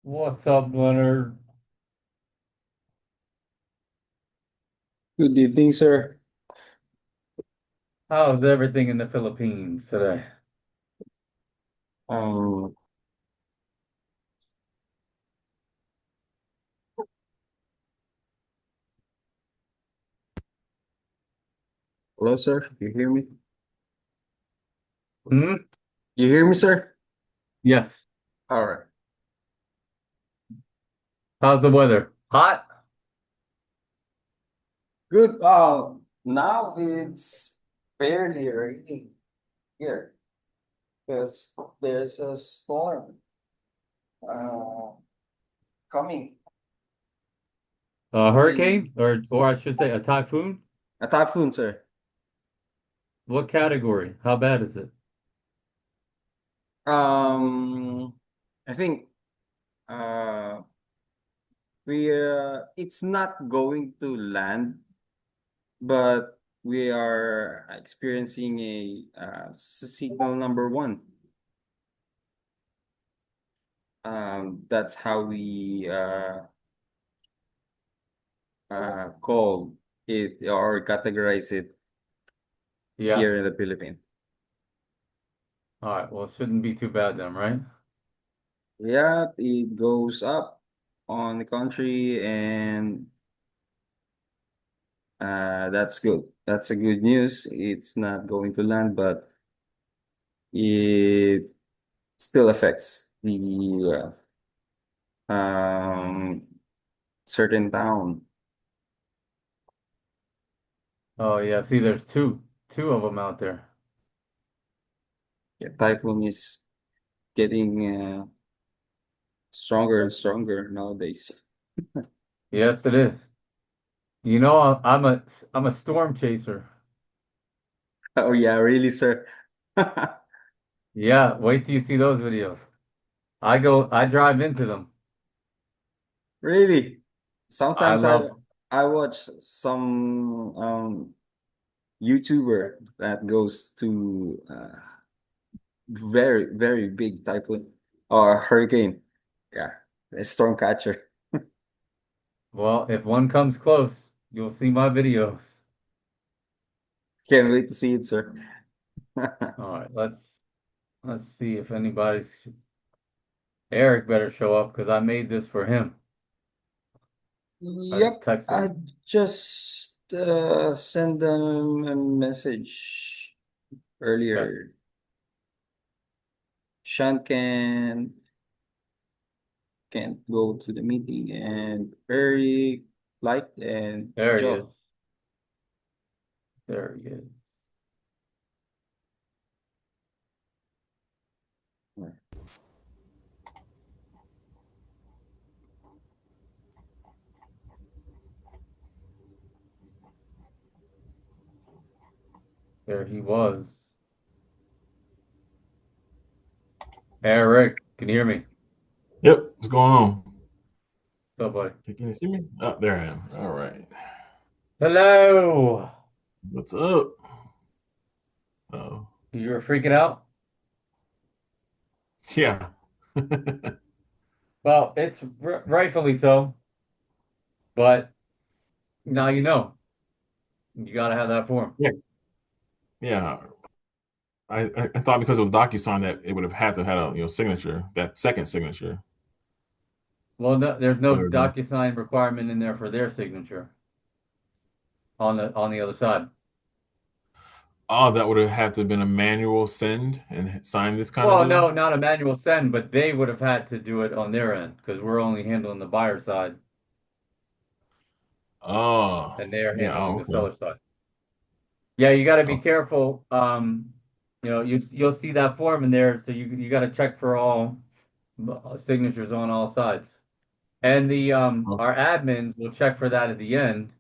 What's up, Leonard? Good evening, sir. How's everything in the Philippines today? Um, Hello, sir. You hear me? Hmm? You hear me, sir? Yes. All right. How's the weather? Hot? Good. Now it's barely raining here because there's a storm uh coming. A In hurricane? Or I should say a typhoon? a typhoon, sir. What category? How bad is it? Um, I think uh we it's not going to land, but we are experiencing a signal number one. That's how we call it or categorize it Yeah. here in the Philippines. All right. Well, it shouldn't be too bad then, right? Yeah, it goes up on the country, and that's good. That's a good news. It's not going to land, but it still affects the certain town. Oh, yeah. See, there's two of them out there. Yeah, typhoon is getting stronger and stronger nowadays. Yes, it is. You know, I'm a storm chaser. Oh yeah, really, sir. Yeah. Wait till you see those videos. I drive into them. Really? I Sometimes love. I watch some YouTuber that goes to very big typhoon or hurricane. Yeah, a storm catcher. Well, if one comes close, you'll see my videos. Can't wait to see it, sir. All right, let's see if anybody's Eric better show up because I made this for him. I just Yep, texted I him. just sent them a message Okay, earlier. Sean can't go to the meeting, and Eric, Light, and there he Joe. is. There he is. There he was. Eric, can you hear me? Yep, what's going on? What's up, buddy? Can you see me? Oh, there I am. All right. Hello. What's up? Oh, You were freaking out? yeah. Well, it's rightfully so, but now you know. You got to have that form. Yeah, yeah. I thought because it was DocuSign that it would have had to have a signature, that second signature. Well, no, there's no But DocuSign requirement in there for their signature on the other side. oh, that would have had to have been a manual send and sign this kind of Well, deal. no, not a manual send, but they would have had to do it on their end because we're only handling the buyer side Oh, and they are yeah. handling Oh, the okay. seller side. Yeah, you got to be Oh, careful. You'll see that form in there, so you got to check for all signatures on all sides. And the oh, our admins will check for that at the end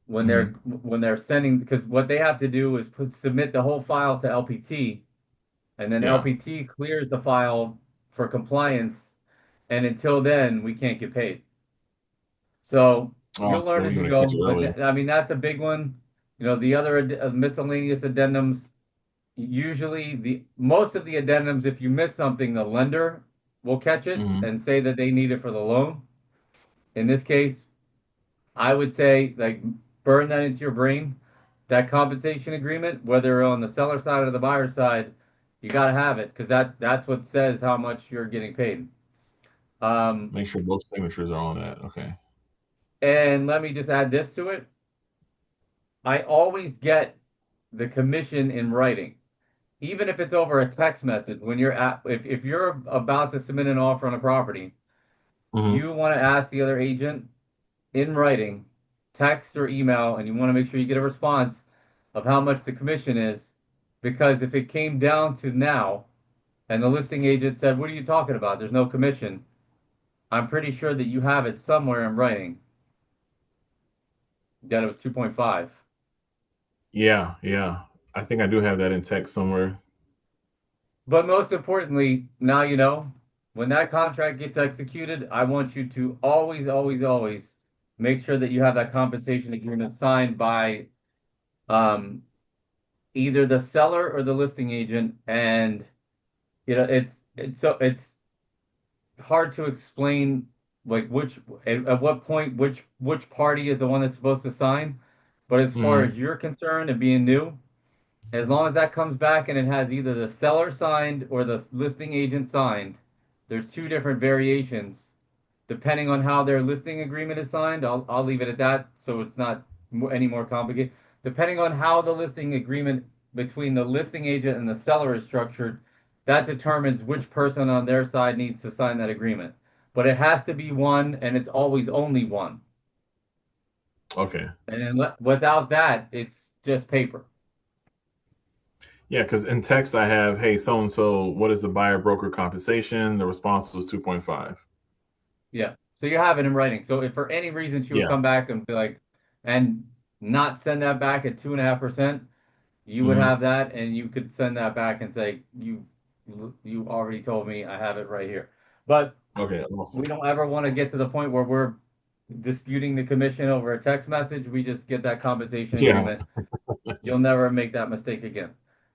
mhm. when they're sending because what they have to do is submit the whole file to LPT, and then Yeah. LPT clears the file for compliance, and until then we can't get paid. So Oh, you'll learn so as you you want to go, catch it but early. I mean that's a big one. You know, the other miscellaneous addendums, usually the most of the addendums, if you miss something, the lender will catch it Hmm. and say that they need it for the loan. In this case, I would say like burn that into your brain. That compensation agreement, whether on the seller side or the buyer side, you got to have it because that's what says how much you're getting paid. Um, Make sure both signatures are on that. Okay. and let me just add this to it. I always get the commission in writing, even if it's over a text message. When you're at, if you're about to submit an offer on a property, Hmm. you want to ask the other agent in writing, text or email, and you want to make sure you get a response of how much the commission is. Because if it came down to now and the listing agent said, "What are you talking about? There's no commission," I'm pretty sure that you have it somewhere in writing that it was 2.5. Yeah, yeah. I think I do have that in text somewhere. But most importantly, now you know, when that contract gets executed, I want you to always, always, always make sure that you have that compensation agreement signed by um, either the seller or the listing agent. And it's hard to explain like which at what point which party is the one that's supposed to sign. But as far as Hmm. you're concerned and being new, as long as that comes back and it has either the seller signed or the listing agent signed, there's two different variations depending on how their listing agreement is signed. I'll leave it at that so it's not any more complicated. Depending on how the listing agreement between the listing agent and the seller is structured, that determines which person on their side needs to sign that agreement. But it has to be one, and it's always only one. Okay. And without that, it's just paper. Yeah, because in text I have, hey, so and so, what is the buyer broker compensation? The response was 2.5. Yeah. So you have it in writing. So if for any reason she would Yeah. come back and be like, and not send that back at 2.5%, you would Hmm. have that, and you could send that back and say, you already told me I have it right here. But Okay, we awesome. don't ever want to get to the point where we're disputing the commission over a text message. We just get that compensation Yeah. agreement. You'll never make that mistake again.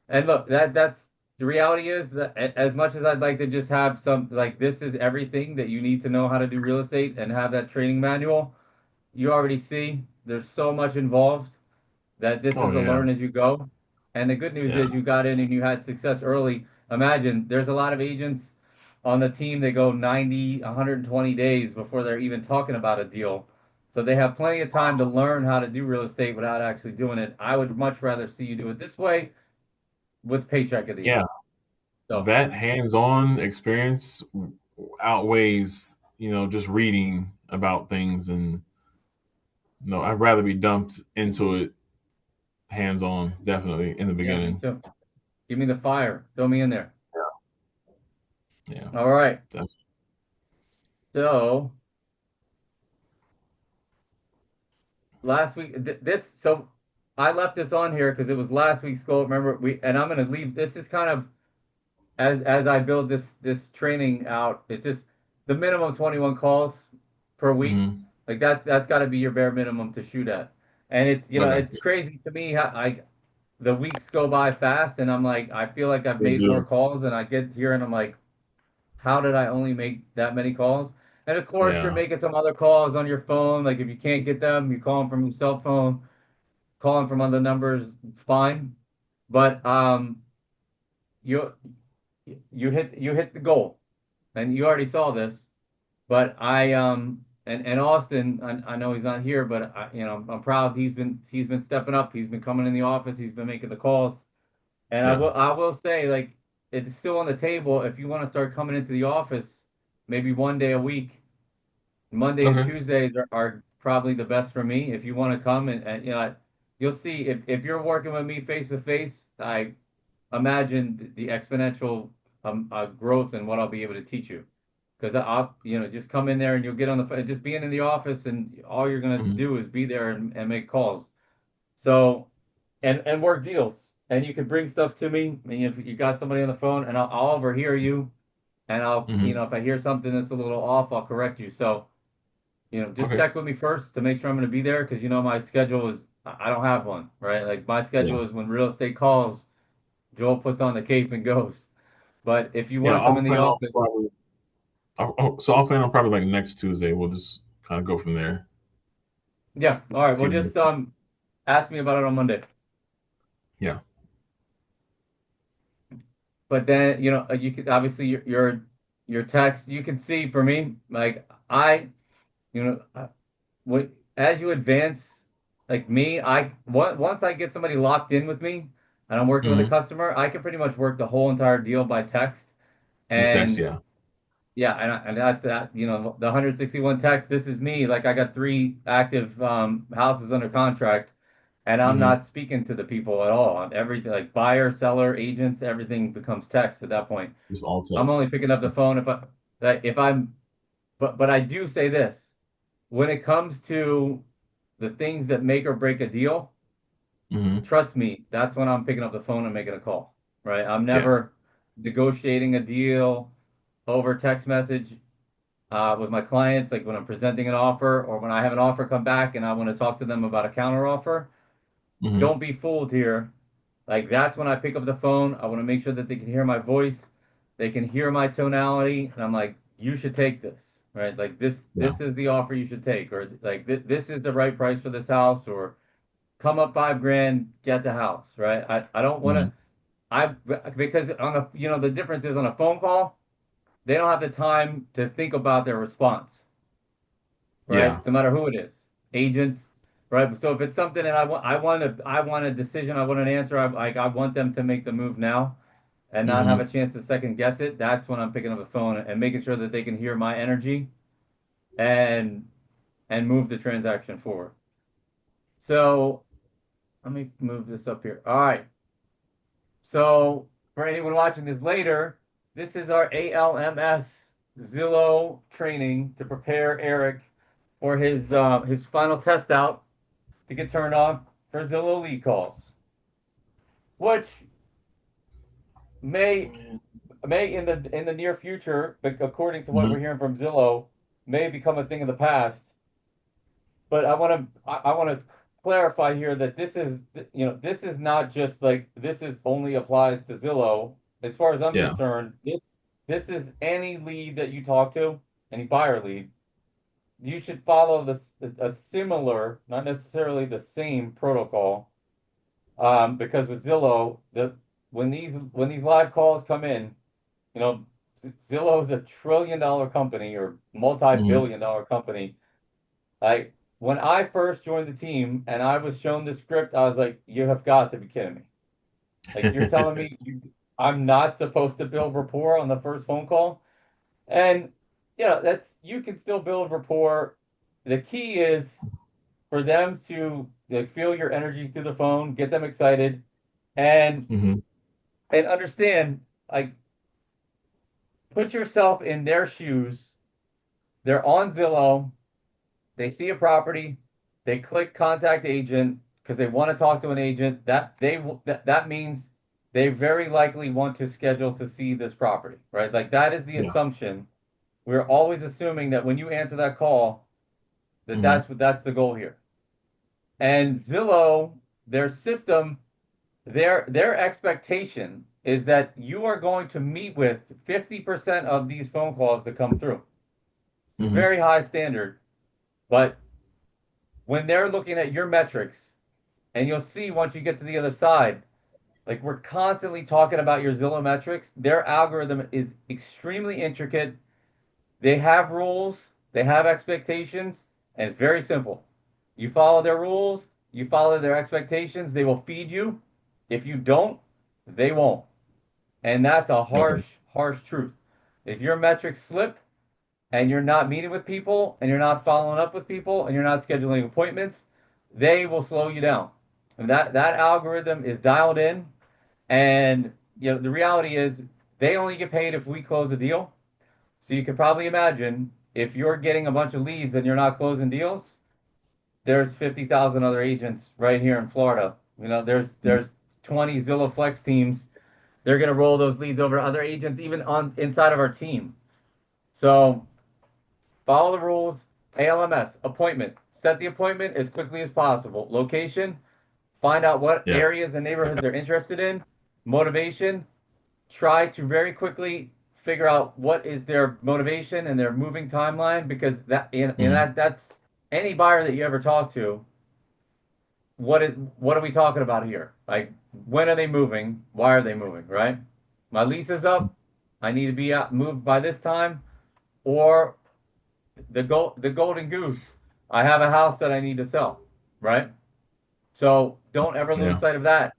And look, that's the reality is that as much as I'd like to just have some like this is everything that you need to know how to do real estate and have that training manual, you already see there's so much involved that this Oh is a yeah. learn as you go. And the good news Yeah. is you got in and you had success early. Imagine there's a lot of agents on the team that go 90, 120 days before they're even talking about a deal. So they have plenty of time to learn how to do real estate without actually doing it. I would much rather see you do it this way with paycheck at the end. Yeah. So, That hands-on experience outweighs, just reading about things, and I'd rather be dumped into it hands-on, definitely in the yeah, me beginning. too. Give me the fire. Throw me in there. Yeah. All right. That's, So, last week, so I left this on here because it was last week's goal. Remember, and I'm going to leave. This is kind of as I build this training out, it's just the minimum 21 calls per week. mhm. Like that's got to be your bare minimum to shoot at. And it's Okay. it's crazy to me how the weeks go by fast, and I'm like I feel like I've They made more do. calls, and I get here and I'm like, how did I only make that many calls? And of course, you're Yeah. making some other calls on your phone. Like if you can't get them, you call them from your cell phone, calling from other numbers, fine. But you you hit the goal, and you already saw this. But and Austin, I know he's not here, but I'm proud he's been stepping up. He's been coming in the office. He's been making the calls, and I Yeah. will I will say like it's still on the table if you want to start coming into the office, maybe one day a week. Monday and Okay. Tuesdays are probably the best for me. If you want to come and you'll see if you're working with me face to face, I imagine the exponential growth in what I'll be able to teach you. Because I'll just come in there and you'll get on the phone. Just being in the office and all you're gonna Hmm. do is be there and make calls. So and work deals. And you can bring stuff to me. And if you got somebody on the phone, and I'll overhear you, and I'll Hmm. if I hear something that's a little off, I'll correct you. So just Okay. check with me first to make sure I'm going to be there because my schedule is I don't have one, right? Like my Yeah. schedule is when real estate calls, Joel puts on the cape and goes. But if you Yeah. want to come I'll in the plan on office, probably. So I'll plan on probably like next Tuesday. We'll just kind of go from there. Yeah. All right. See Well, what- just ask me about it on Monday. Yeah. But then, you could obviously your text, you can see for me, like you know, what as you advance, like me, once I get somebody locked in with me and I'm working with a Hmm. customer, I can pretty much work the whole entire deal by text. Just text. And Yeah. yeah, and that's that, the 161 text, this is me. Like I got three active houses under contract and I'm Hmm. not speaking to the people at all. Everything like buyer, seller, agents, everything becomes text at that point. Just all I'm only text. picking up the phone if I'm but I do say this. When it comes to the things that make or break a deal, Hmm. trust me, that's when I'm picking up the phone and making a call, right? I'm Yeah. never negotiating a deal over text message with my clients, like when I'm presenting an offer or when I have an offer come back and I want to talk to them about a counter offer. Hmm. Don't be fooled here. Like that's when I pick up the phone. I want to make sure that they can hear my voice, they can hear my tonality, and I'm like, you should take this, right? Like Yeah. this is the offer you should take, or like this is the right price for this house, or come up 5 grand, get the house, right? I don't want Hmm. to I because on a the difference is on a phone call, they don't have the time to think about their response, Yeah. right? No matter who it is, agents, right? So if it's something and I want a decision, I want an answer, I want them to make the move now and not have a Hmm. chance to second guess it. That's when I'm picking up the phone and making sure that they can hear my energy and move the transaction forward. So let me move this up here. All right. So for anyone watching this later, this is our ALMS Zillow training to prepare Eric for his final test out to get turned on for Zillow lead calls, which may in the near future, but according to what Hmm. we're hearing from Zillow, may become a thing of the past. But I want to clarify here that this is not just like this is only applies to Zillow. As far as I'm Yeah. concerned, this is any lead that you talk to, any buyer lead. You should follow this a similar, not necessarily the same protocol. Because with Zillow, when these live calls come in, you know, Zillow is a $1 trillion company or Hmm. multi-billion dollar company. Like when I first joined the team and I was shown the script, I was like, you have got to be kidding me. Like you're telling me I'm not supposed to build rapport on the first phone call? And that's you can still build rapport. The key is for them to like feel your energy through the phone, get them excited, and Hmm. understand like put yourself in their shoes. They're on Zillow. They see a property. They click contact agent because they want to talk to an agent. That means they very likely want to schedule to see this property, right? Like that is the Yeah. assumption. We're always assuming that when you answer that call, Hmm. that's the goal here. And Zillow, their system, their expectation is that you are going to meet with 50% of these phone calls that come through. It's a Hmm. very high standard, but when they're looking at your metrics, and you'll see once you get to the other side, like we're constantly talking about your Zillow metrics, their algorithm is extremely intricate. They have rules, they have expectations, and it's very simple. You follow their rules, you follow their expectations, they will feed you. If you don't, they won't. And that's a Okay. harsh truth. If your metrics slip and you're not meeting with people and you're not following up with people and you're not scheduling appointments, they will slow you down. And that algorithm is dialed in. And the reality is they only get paid if we close a deal. So you can probably imagine if you're getting a bunch of leads and you're not closing deals, there's 50,000 other agents right here in Florida. There's 20 Zillow Flex teams. They're going to roll those leads over to other agents even on inside of our team. So follow the rules. ALMS appointment. Set the appointment as quickly as possible. Location. Find out what Yeah. areas and neighborhoods they're interested in. Motivation. Try to very quickly figure out what is their motivation and their moving timeline, because Mm-hmm. that's any buyer that you ever talk to. What are we talking about here? Like, when are they moving? Why are they moving? Right? My lease is up. I need to be out moved by this time, or the golden goose. I have a house that I need to sell. Right? So don't ever lose Yeah. sight of that.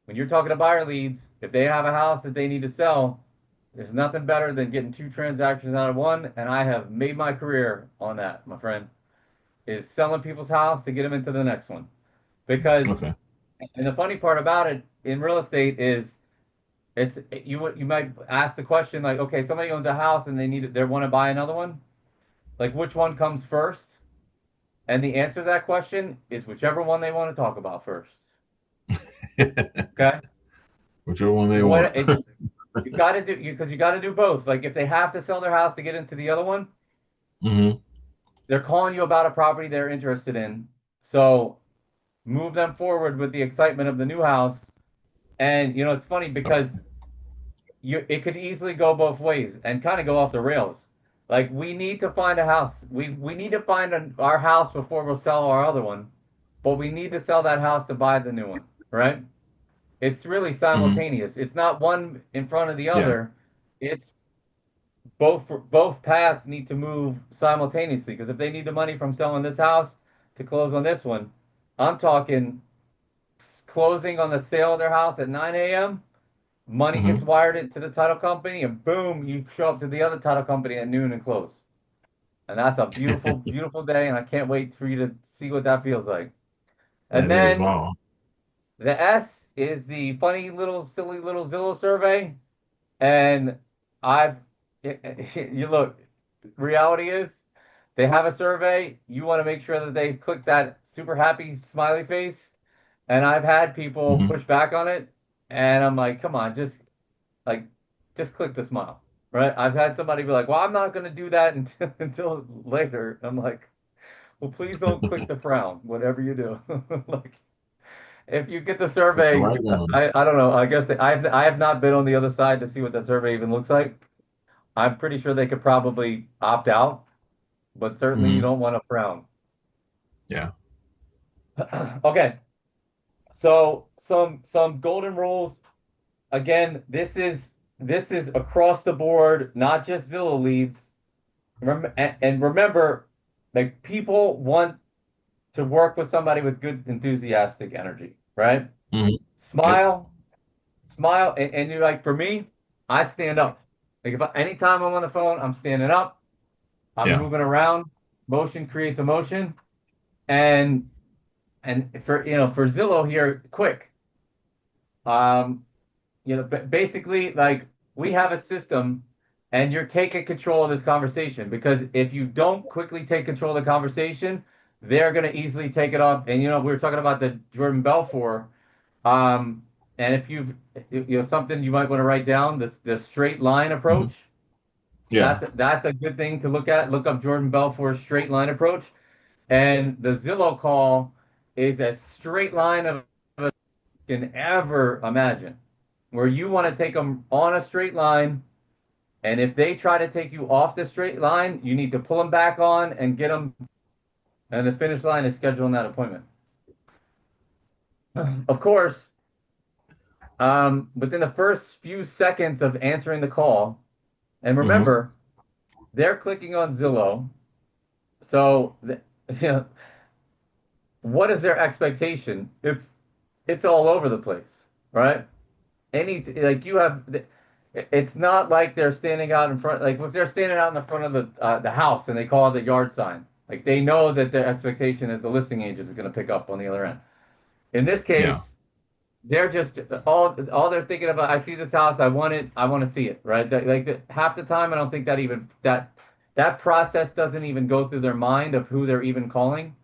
When you're talking to buyer leads, if they have a house that they need to sell, there's nothing better than getting two transactions out of one. And I have made my career on that, my friend, is selling people's house to get them into the next one. Because, Okay. and the funny part about it in real estate is you might ask the question like, okay, somebody owns a house and they want to buy another one. Like, which one comes first? And the answer to that question is whichever one they want to talk about first. Okay. Whichever one they want. What it, you got to do, because you got to do both. Like, if they have to sell their house to get into the other one, Hmm. they're calling you about a property they're interested in. So move them forward with the excitement of the new house. And it's funny Okay. because it could easily go both ways and kind of go off the rails. Like, we need to find a house. We need to find our house before we'll sell our other one, but we need to sell that house to buy the new one, right? It's really Hmm. simultaneous. It's not one in front of the Yeah. other. It's both paths need to move simultaneously, because if they need the money from selling this house to close on this one, I'm talking closing on the sale of their house at 9 a.m. Money gets Hmm. wired into the title company, and boom, you show up to the other title company at noon and close. And that's a beautiful, beautiful day, and I can't wait for you to see what that feels like. And That is then wow. the S is the funny little, silly little Zillow survey. And I've, you look, reality is they have a survey. You want to make sure that they click that super happy smiley face. And I've had people Hmm. push back on it. And I'm like, come on, like, just click the smile, right? I've had somebody be like, well, I'm not going to do that until later. I'm like, well, please don't click the frown, whatever you do. Like, if you get the Pick the survey, right one. I don't know. I guess I have not been on the other side to see what that survey even looks like. I'm pretty sure they could probably opt out, but certainly you Hmm. don't want to frown. Yeah. Okay, so some golden rules. Again, this is across the board, not just Zillow leads. Remember, and remember, like, people want to work with somebody with good enthusiastic energy, right? Hmm. Yep. Smile, smile, and you're like, for me, I stand up. Like, anytime I'm on the phone, I'm standing up, I'm Yeah. moving around. Motion creates emotion, and for Zillow here, quick. Um, basically, like, we have a system, and you're taking control of this conversation, because if you don't quickly take control of the conversation, they're going to easily take it off. And we were talking about the Jordan Belfort. Um, and if something you might want to write down, this the straight line Hmm. approach. Yeah. That's a good thing to look at. Look up Jordan Belfort's straight line approach. And the Zillow call is as straight line of you can ever imagine, where you want to take them on a straight line. And if they try to take you off the straight line, you need to pull them back on and get them. And the finish line is scheduling that appointment. Of course, within the first few seconds of answering the call, and Hmm. remember, they're clicking on Zillow. So, you know, what is their expectation? It's all over the place, right? Like, you have, it's not like they're standing out in front. Like, if they're standing out in the front of the house and they call it the yard sign, like, they know that their expectation is the listing agent is going to pick up on the other end. In this Yeah. case, they're just all they're thinking about. I see this house, I want it, I want to see it, right? Half the time, I don't think that process doesn't even go through their mind of who they're even calling.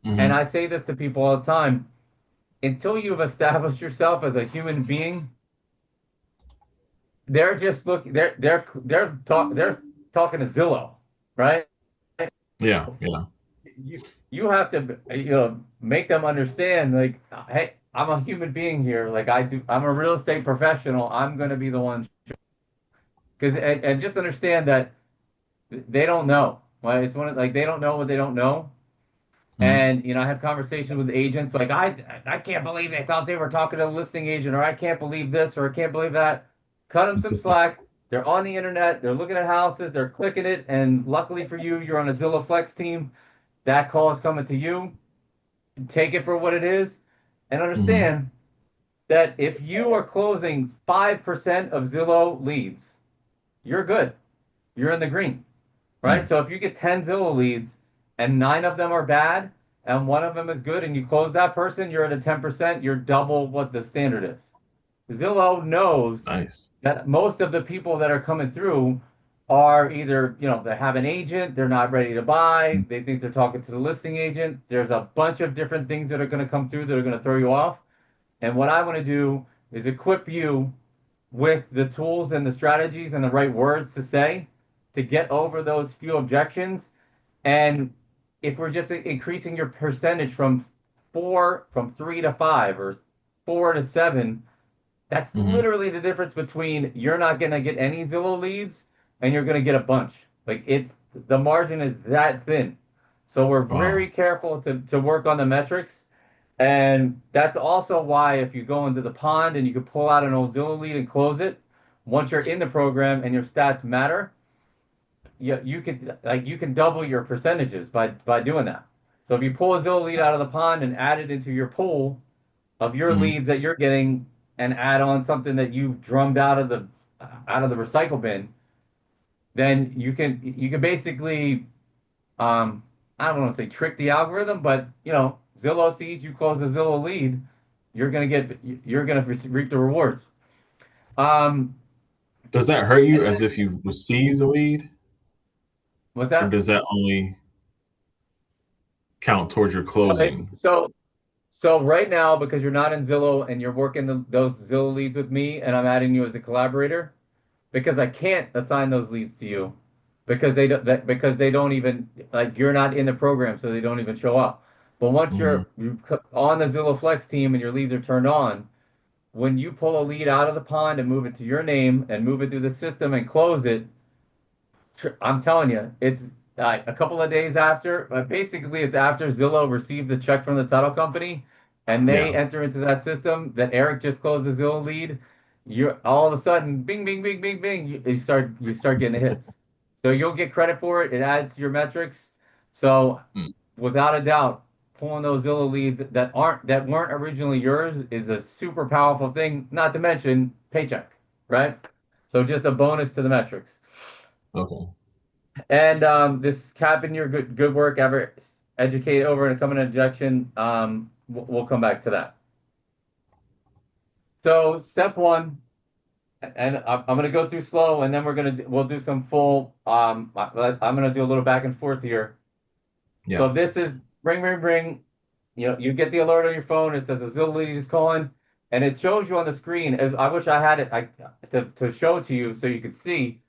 And Hmm. I say this to people all the time: until you've established yourself as a human being, they're just looking. They're talking to Zillow, right? Yeah. Yeah. You have to make them understand, like, hey, I'm a human being here. Like, I'm a real estate professional. I'm going to be the one. Because and just understand that they don't know. Right? It's one of like they don't know what they don't know. Mm-hmm. And I have conversations with agents like I can't believe they thought they were talking to a listing agent, or I can't believe this, or I can't believe that. Cut them some slack. They're on the internet. They're looking at houses. They're clicking it. And luckily for you, you're on a Zillow Flex team. That call is coming to you. Take it for what it is, and Mm-hmm. understand that if you are closing 5% of Zillow leads, you're good. You're in the green, right? Mm. So if you get 10 Zillow leads and nine of them are bad and one of them is good and you close that person, you're at a 10%, you're double what the standard is. Zillow knows Nice. that most of the people that are coming through are either, they have an agent, they're not ready to buy, they think they're talking to the listing agent. There's a bunch of different things that are going to come through that are going to throw you off. And what I want to do is equip you with the tools and the strategies and the right words to say to get over those few objections. And if we're just increasing your percentage from 3 to 5 or 4 to 7, that's Mm-hmm. literally the difference between you're not going to get any Zillow leads and you're going to get a bunch. Like the margin is that thin. So we're very Wow. careful to work on the metrics. And that's also why if you go into the pond and you can pull out an old Zillow lead and close it, once you're in the program and your stats matter, you can double your percentages by doing that. So if you pull a Zillow lead out of the pond and add it into your pool of your Mm-hmm. leads that you're getting and add on something that you've drummed out of the recycle bin, then you can basically I don't want to say trick the algorithm, but Zillow sees you close a Zillow lead, you're gonna reap the rewards. Um, Does that hurt and you as if you received the lead, what's or that? does that only count towards your So, closing? so right now, because you're not in Zillow and you're working those Zillow leads with me, and I'm adding you as a collaborator, because I can't assign those leads to you because they don't even like you're not in the program, so they don't even show up. But once Mm-hmm. you're on the Zillow Flex team and your leads are turned on, when you pull a lead out of the pond and move it to your name and move it through the system and close it, I'm telling you, it's a couple of days after. Basically, it's after Zillow receives the check from the title company, and they Yeah. enter into that system that Eric just closed the Zillow lead. You're all of a sudden, bing, bing, bing, bing, bing. You start getting the hits. So you'll get credit for it. It adds to your metrics. So Mm. without a doubt, pulling those Zillow leads that weren't originally yours is a super powerful thing. Not to mention paycheck, right? So just a bonus to the metrics. Okay. And this capping your good work ever educate over and come in objection. We'll come back to that. So step one, and I'm gonna go through slow, and then we'll do some full. I'm gonna do a little back and forth here. Yeah. So this is ring, ring, ring. You get the alert on your phone. It says a Zillow lead is calling, and it shows you on the screen. I wish I had it to show to you so you could see.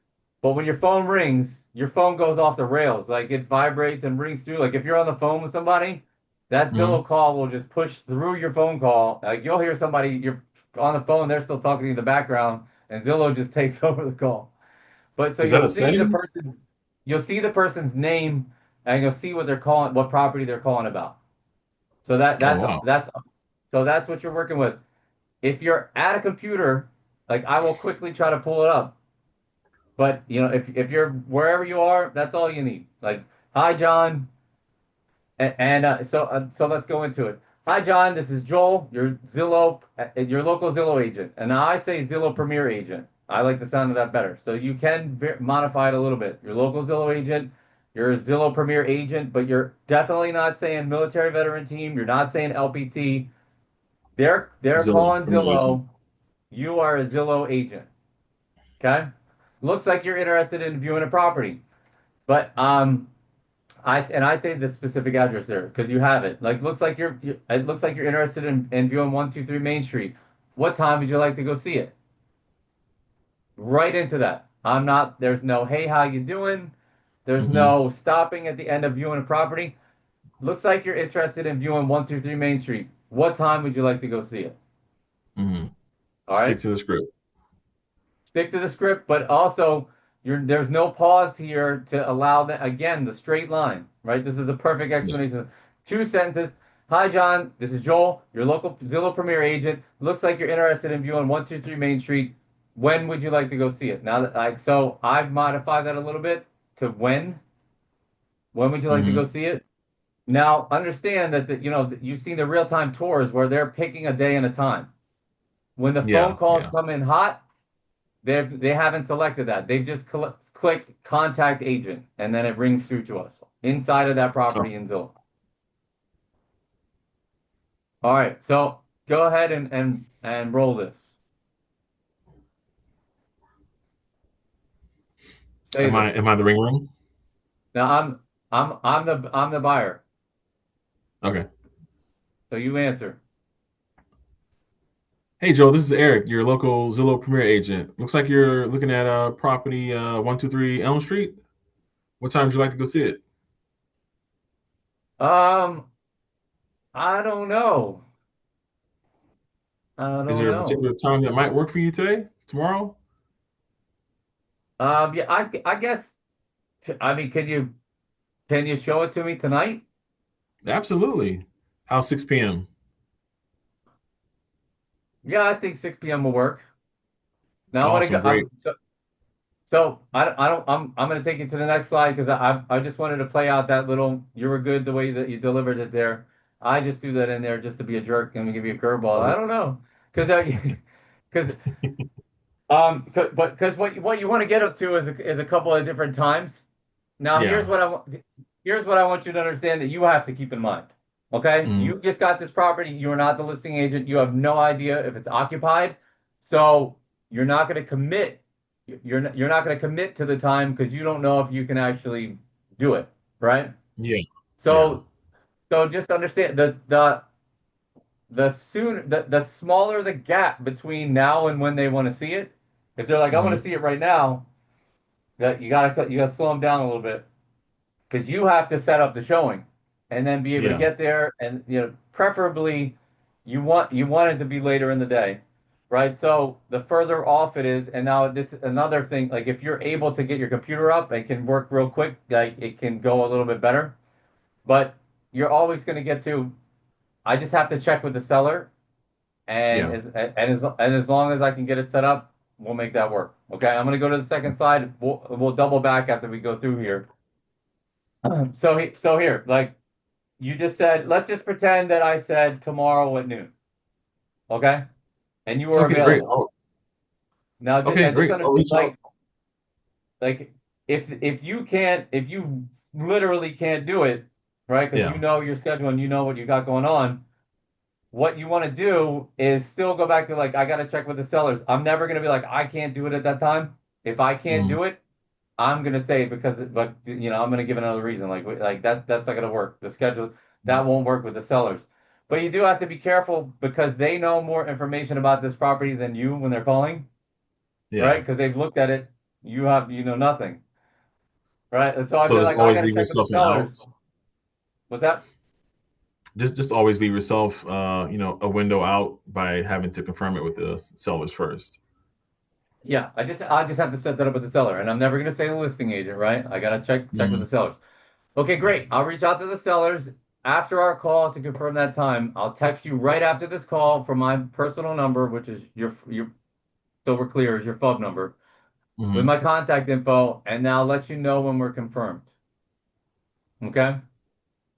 But when your phone rings, your phone goes off the rails. Like it vibrates and rings through. Like if you're on the phone with somebody, that Mm-hmm. Zillow call will just push through your phone call. Like you'll hear somebody, you're on the phone, they're still talking in the background, and Zillow just takes over the call. But so Is that a setting? you'll see the person's name, and you'll see what they're calling, what property they're calling about. So that Oh that's wow. that's so that's what you're working with. If you're at a computer, like I will quickly try to pull it up. But if you're wherever you are, that's all you need. Like, hi John, and so let's go into it. Hi John, this is Joel, your local Zillow agent, and now I say Zillow Premier agent. I like the sound of that better. So you can modify it a little bit. Your local Zillow agent, you're a Zillow Premier agent, but you're definitely not saying military veteran team. You're not saying LPT. They're Zillow calling Premier Agent. Zillow. You are a Zillow agent. Okay. Looks like you're interested in viewing a property, but I say the specific address there because you have it. Like it looks like you're interested in viewing 123 Main Street. What time would you like to go see it? Right into that. I'm not. There's no hey, how you doing? There's Mm-hmm. no stopping at the end of viewing a property. Looks like you're interested in viewing 123 Main Street. What time would you like to go see it? Mm-hmm. All Stick right. to the script. stick to the script, but also there's no pause here to allow that again, the straight line, right? This is a perfect Yeah. explanation. Two sentences. Hi John, this is Joel, your local Zillow Premier agent. Looks like you're interested in viewing 123 Main Street. When would you like to go see it? Now that so I've modified that a little bit to when. When would you like to go Hmm. see it? Now understand that you've seen the real-time tours where they're picking a day and a time. When the phone Yeah. calls Yeah. come in hot, they haven't selected that. They've just clicked contact agent, and then it rings through to us inside of that Oh, property in Zillow. All right, so go ahead and roll this. Say am I this. am I the ring room? Now I'm the buyer, Okay. so you answer. Hey Joe, this is Eric, your local Zillow Premier agent. Looks like you're looking at property 123 Elm Street. What time would you like to go see it? Um, I don't know. I Is don't there a know. particular time that might work for you today? Tomorrow? Yeah, I guess. I mean, can you show it to me tonight? Absolutely. How's 6 p.m.? Yeah, I think 6 p.m. will work. Now I'm gonna Awesome, go. great. So I don't I'm gonna take you to the next slide because I just wanted to play out that little you were good the way that you delivered it there. I just threw that in there just to be a jerk and give you a curveball. Oh, I don't know because because but because what you want to get up to is a couple of different times. Now yeah. here's what I want you to understand that you have to keep in mind. Okay, Mm, you just got this property. You are not the listing agent. You have no idea if it's occupied, so you're not going to commit. You're not going to commit to the time because you don't know if you can actually do it, right? yeah. Yeah. So just understand the smaller the gap between now and when they want to see it. If they're like, I want to Hmm. see it right now, that you gotta slow them down a little bit because you have to set up the showing and then be able to Yeah. get there and preferably you want it to be later in the day, right? So the further off it is, and now this is another thing, like if you're able to get your computer up and can work real quick, like it can go a little bit better, but you're always going to get to I just have to check with the seller Yeah. and as long as I can get it set up, we'll make that work. Okay, I'm going to go to the second slide. We'll double back after we go through here. So here, like you just said, let's just pretend that I said tomorrow at noon, okay? And you were Okay, great. available. Oh, Now, okay, just great. I'll understand, reach out. like if you literally can't do it, right? Because you Yeah. know your schedule and you know what you got going on. What you want to do is still go back to like I got to check with the sellers. I'm never gonna be like I can't do it at that time. If I can't Mm, do it, I'm gonna say because, but I'm gonna give another reason. Like that's not gonna work. The schedule that won't work with the sellers. But you do have to be careful because they know more information about this property than you when they're calling, right? yeah. Because they've looked at it. You know nothing, right? And so I'd So be just like, oh, I always gotta leave check with the yourself an sellers. out. What's that? Just always leave yourself a window out by having to confirm it with the sellers first. Yeah, I just have to set that up with the seller, and I'm never gonna say the listing agent, right? I gotta check with the Mm, sellers. Okay, yeah. great. I'll reach out to the sellers after our call to confirm that time. I'll text you right after this call from my personal number, which is your so we're clear is your phone number with Hmm. my contact info, and now I'll let you know when we're confirmed. Okay?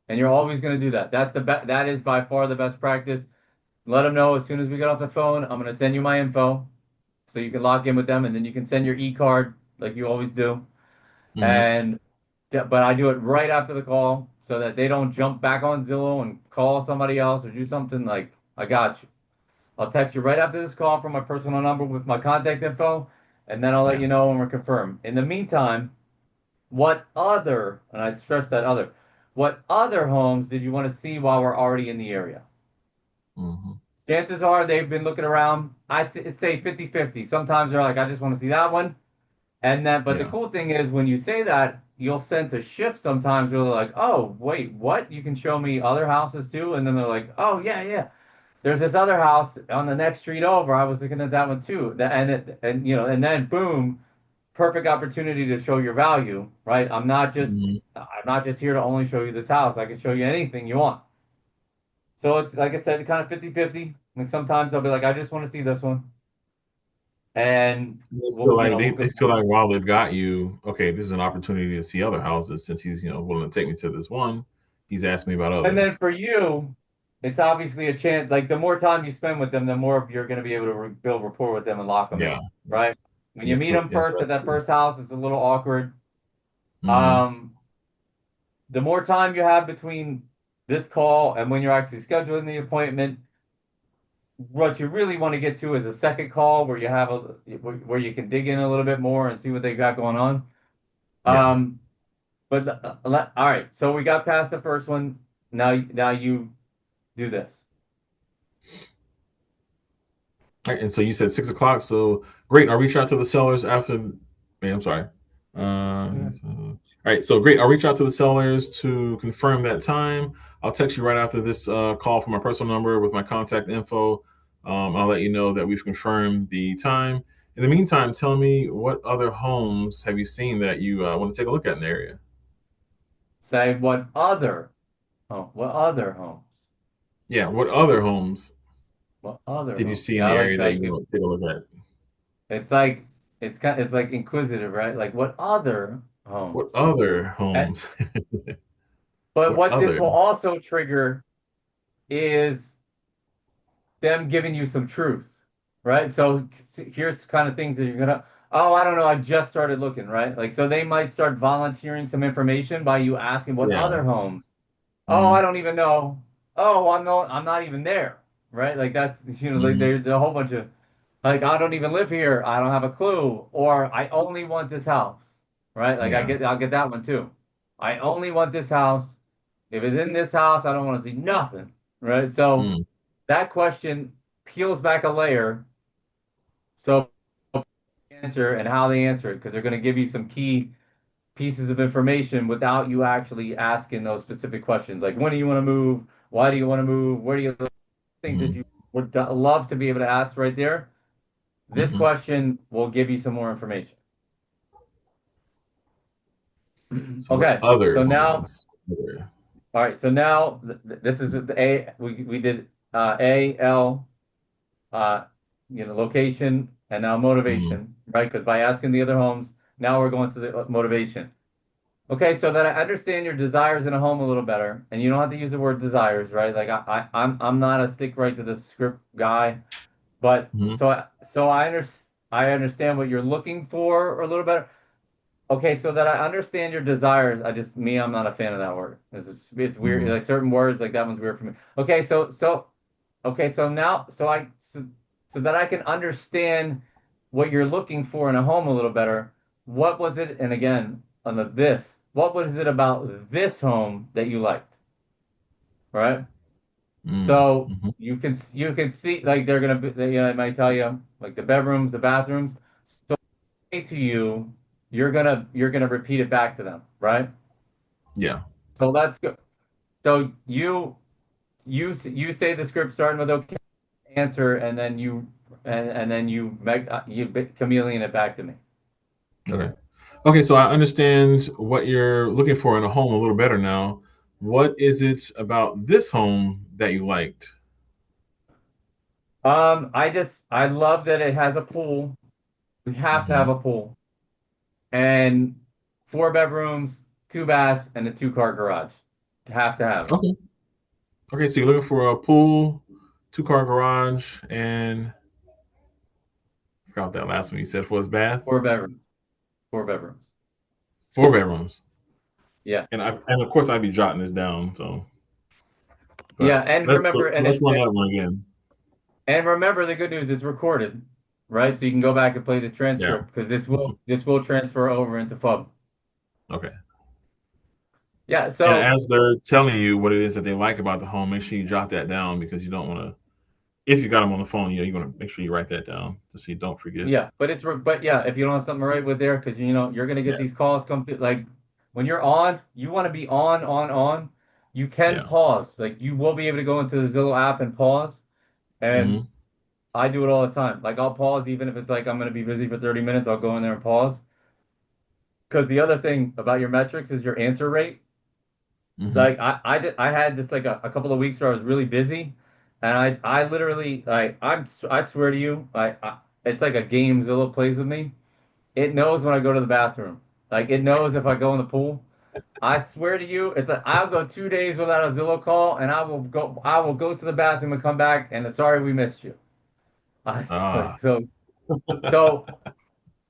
And you're always going to do that. That is by far the best practice. Let them know as soon as we get off the phone. I'm going to send you my info so you can log in with them, and then you can send your e-card like you always do. Hmm. And but I do it right after the call so that they don't jump back on Zillow and call somebody else or do something like I got you. I'll text you right after this call from my personal number with my contact info, and then I'll let Yeah. you know when we're confirmed. In the meantime, and I stress that what other homes did you want to see while we're already in the area? Hmm. Chances are they've been looking around. I'd say 50-50. Sometimes they're like, I just want to see that one. But the Yeah. cool thing is when you say that, you'll sense a shift sometimes where they're like, oh, wait, what? You can show me other houses too? And then they're like, oh, yeah, yeah. there's this other house on the next street over. I was looking at that one too. And and then boom, perfect opportunity to show your value, right? Mhm. I'm not just here to only show you this house. I can show you anything you want. So it's like I said, kind of 50-50. Like sometimes I'll be like, I just want to see this one. And They feel like we'll they go. feel like while they've got you, okay, this is an opportunity to see other houses since he's willing to take me to this one. He's asked me about And then others. for you, it's obviously a chance. Like the more time you spend with them, the more you're going to be able to build rapport with them and lock them Yeah, in, right? When you yeah. meet So them yes, first at that's that true. first house, it's a little awkward. Hmm. Um, the more time you have between this call and when you're actually scheduling the appointment, what you really want to get to is a second call where where you can dig in a little bit more and see what they got going on. Yeah. Um, all right, so we got past the first one. Now you do this. All right, and so you said 6 o'clock. So great. I'll reach out to the sellers after. Wait, I'm sorry. All right. So great. I'll reach out to the sellers to confirm that time. I'll text you right after this call from my personal number with my contact info. I'll let you know that we've confirmed the time. In the meantime, tell me what other homes have you seen that you want to take a look at in the area? Say what other homes? Yeah. What other homes What other did you homes? see in Yeah, I the area that like you want to take a look at? it's like it's like inquisitive, right? Like what other What homes? other Eh, homes? But What what this other? will also trigger is them giving you some truth, right? So here's kind of things that you're gonna, oh, I don't know, I just started looking, right? Like, so they might start volunteering some information by you asking what Yeah. other homes. Oh, I Hmm. don't even know. Oh, I'm not even there, right? Like that's, like Hmm. there's a whole bunch of, like, I don't even live here. I don't have a clue. Or I only want this house, right? Like Yeah. I'll get that one too. I only want this house. If it's in this house, I don't want to see nothing, right? So Mm. that question peels back a layer. So answer and how they answer it, because they're going to give you some key pieces of information without you actually asking those specific questions. Like, when do you want to move? Why do you want to move? Where do you live? Things that Mhm, you would love to be able to ask right there. This mhm. question will give you some more information. So what Okay, other so now, homes? Other. all right, so now this is the A. We did A, L, uh, location, and now Mhm, motivation, right? Because by asking the other homes, now we're going to the motivation. Okay, so that I understand your desires in a home a little better, and you don't have to use the word desires, right? Like I'm not a stick right to the script guy, but mhm, I understand what you're looking for a little better. Okay, so that I understand your desires, I'm not a fan of that word. It's weird. mhm, Like certain words, like that one's weird for me. Okay, okay, so now so that I can understand what you're looking for in a home a little better. What was it? And again, on the this, what was it about this home that you liked? Right? mm, So mhm. you can see like they might tell you like the bedrooms, the bathrooms. So they say to you, you're gonna repeat it back to them, right? Yeah. So that's good. So you say the script starting with okay answer, and then and then you chameleon it back to me. Okay. Okay, so I understand what you're looking for in a home a little better now. What is it about this home that you liked? I love that it has a pool. We have to have Mhm. a pool and 4 bedrooms, 2 baths, and a 2-car garage. Have to have it. Okay. Okay, so you're looking for a pool, two-car garage, and I forgot what that last one you said was bath. 4 bedrooms, 4 bedrooms. 4 bedrooms. Yeah, And of course I'd be jotting this down, so yeah. but And remember, let's run that one again. and remember the good news is recorded, right? So you can go back and play the Yeah. transcript because this will transfer over into FUB. Okay. Yeah. And So as they're telling you what it is that they like about the home, make sure you jot that down because you don't want to. If you got them on the phone, you want to make sure you write that down just so you don't forget. yeah, but yeah, if you don't have something to write with there, because you're gonna get Yeah, these calls come through. Like when you're on, you want to be on. You can yeah. pause. Like you will be able to go into the Zillow app and pause. And Hmm. I do it all the time. Like I'll pause even if it's like I'm going to be busy for 30 minutes, I'll go in there and pause. Because the other thing about your metrics is your answer rate. Hmm. Like I had this like a couple of weeks where I was really busy, and I literally I swear to you it's like a game Zillow plays with me. It knows when I go to the bathroom. Like it knows if I go in the pool. I swear to you, it's like I'll go 2 days without a Zillow call, and I will go to the bathroom and come back, and sorry we missed you. I Ah. like so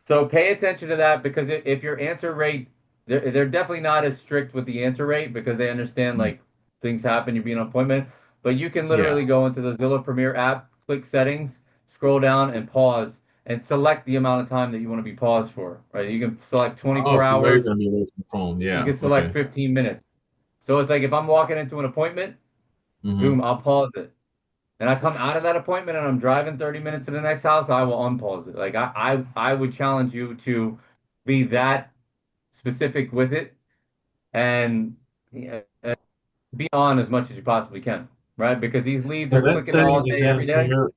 so pay attention to that because if your answer rate, they're definitely not as strict with the answer rate because they understand Mm. like things happen, you're being on appointment. But you can Yeah. literally go into the Zillow Premier app, click settings, scroll down and pause and select the amount of time that you want to be paused for, right? You can select Oh, 24 if you know you're hours, going to be away from the phone. you Yeah. can select Okay. 15 minutes. So it's like if I'm walking into an appointment, Hmm. boom, I'll pause it. And I come out of that appointment and I'm driving 30 minutes to the next house, I will unpause it. Like I would challenge you to be that specific with it and yeah, be on as much as you possibly can, right? Because these leads So are that clicking all setting is day, every in day. Premiere.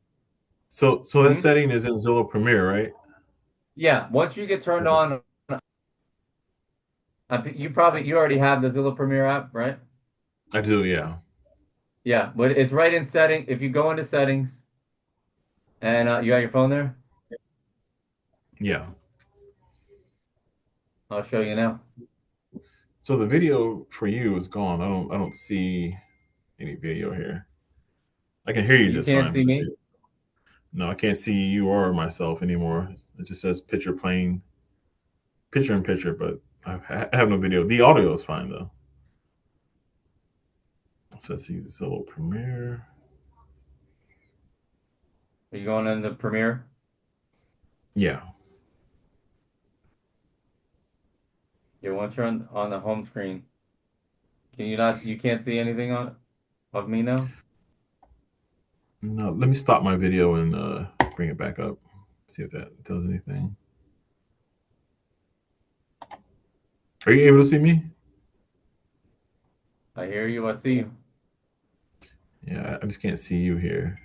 So that Hmm? setting is in Zillow Premiere, right? Yeah, once you get turned Okay. on, you already have the Zillow Premier app, right? I do. Yeah. Yeah, but it's right in setting. If you go into settings and you got your phone there, Yeah. I'll show you now. So the video for you is gone. I don't see any video here. I can hear you You just can't fine, see but me. no, I can't see you or myself anymore. It just says picture plane, picture in picture, but I have no video. The audio is fine though. So let's see Zillow Premiere. Are you going into Premiere? Yeah. Yeah, once you're on the home screen, you can't see anything on of me now? No, let me stop my video and bring it back up. See if that does anything. Are you able to see me? I hear you, I see you. Yeah, I just can't see you here.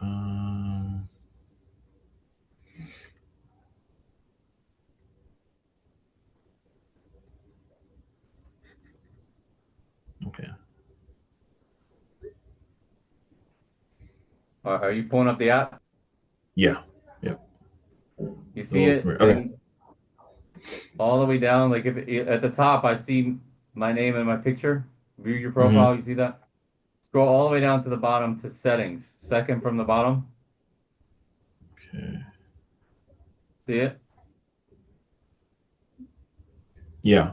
Um, okay. Are you pulling up the app? Yeah. Yeah. You see Zillow it Premiere. Okay. and all the way down, like if at the top I see my name and my picture, view your Hmm. profile, you see that? Scroll all the way down to the bottom to settings, second from the bottom. Okay. See it? Yeah.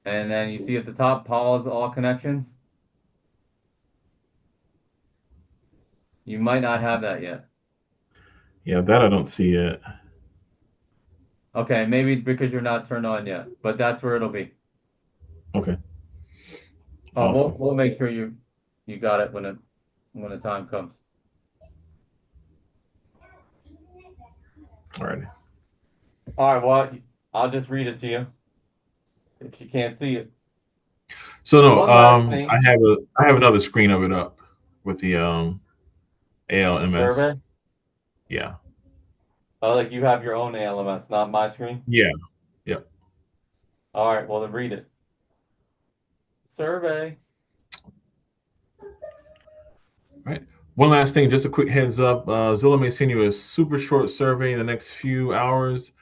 And then you see at the top, pause all connections. You might not have that yet. Yeah, that I don't see yet. Okay, maybe because you're not turned on yet, but that's where it'll be. Okay. We'll Awesome. we'll make sure you got it when the time comes. All right. All right, well, I'll just read it to you if you can't see it. So no, One last thing, I have another screen of it up with the the ALMS. survey. Yeah. Oh, like you have your own A.L.M.S, not my screen. Yeah. Yeah. All right, well then read it. Survey. Right. One last thing, just a quick heads up. Zillow may send you a super short survey in the next few hours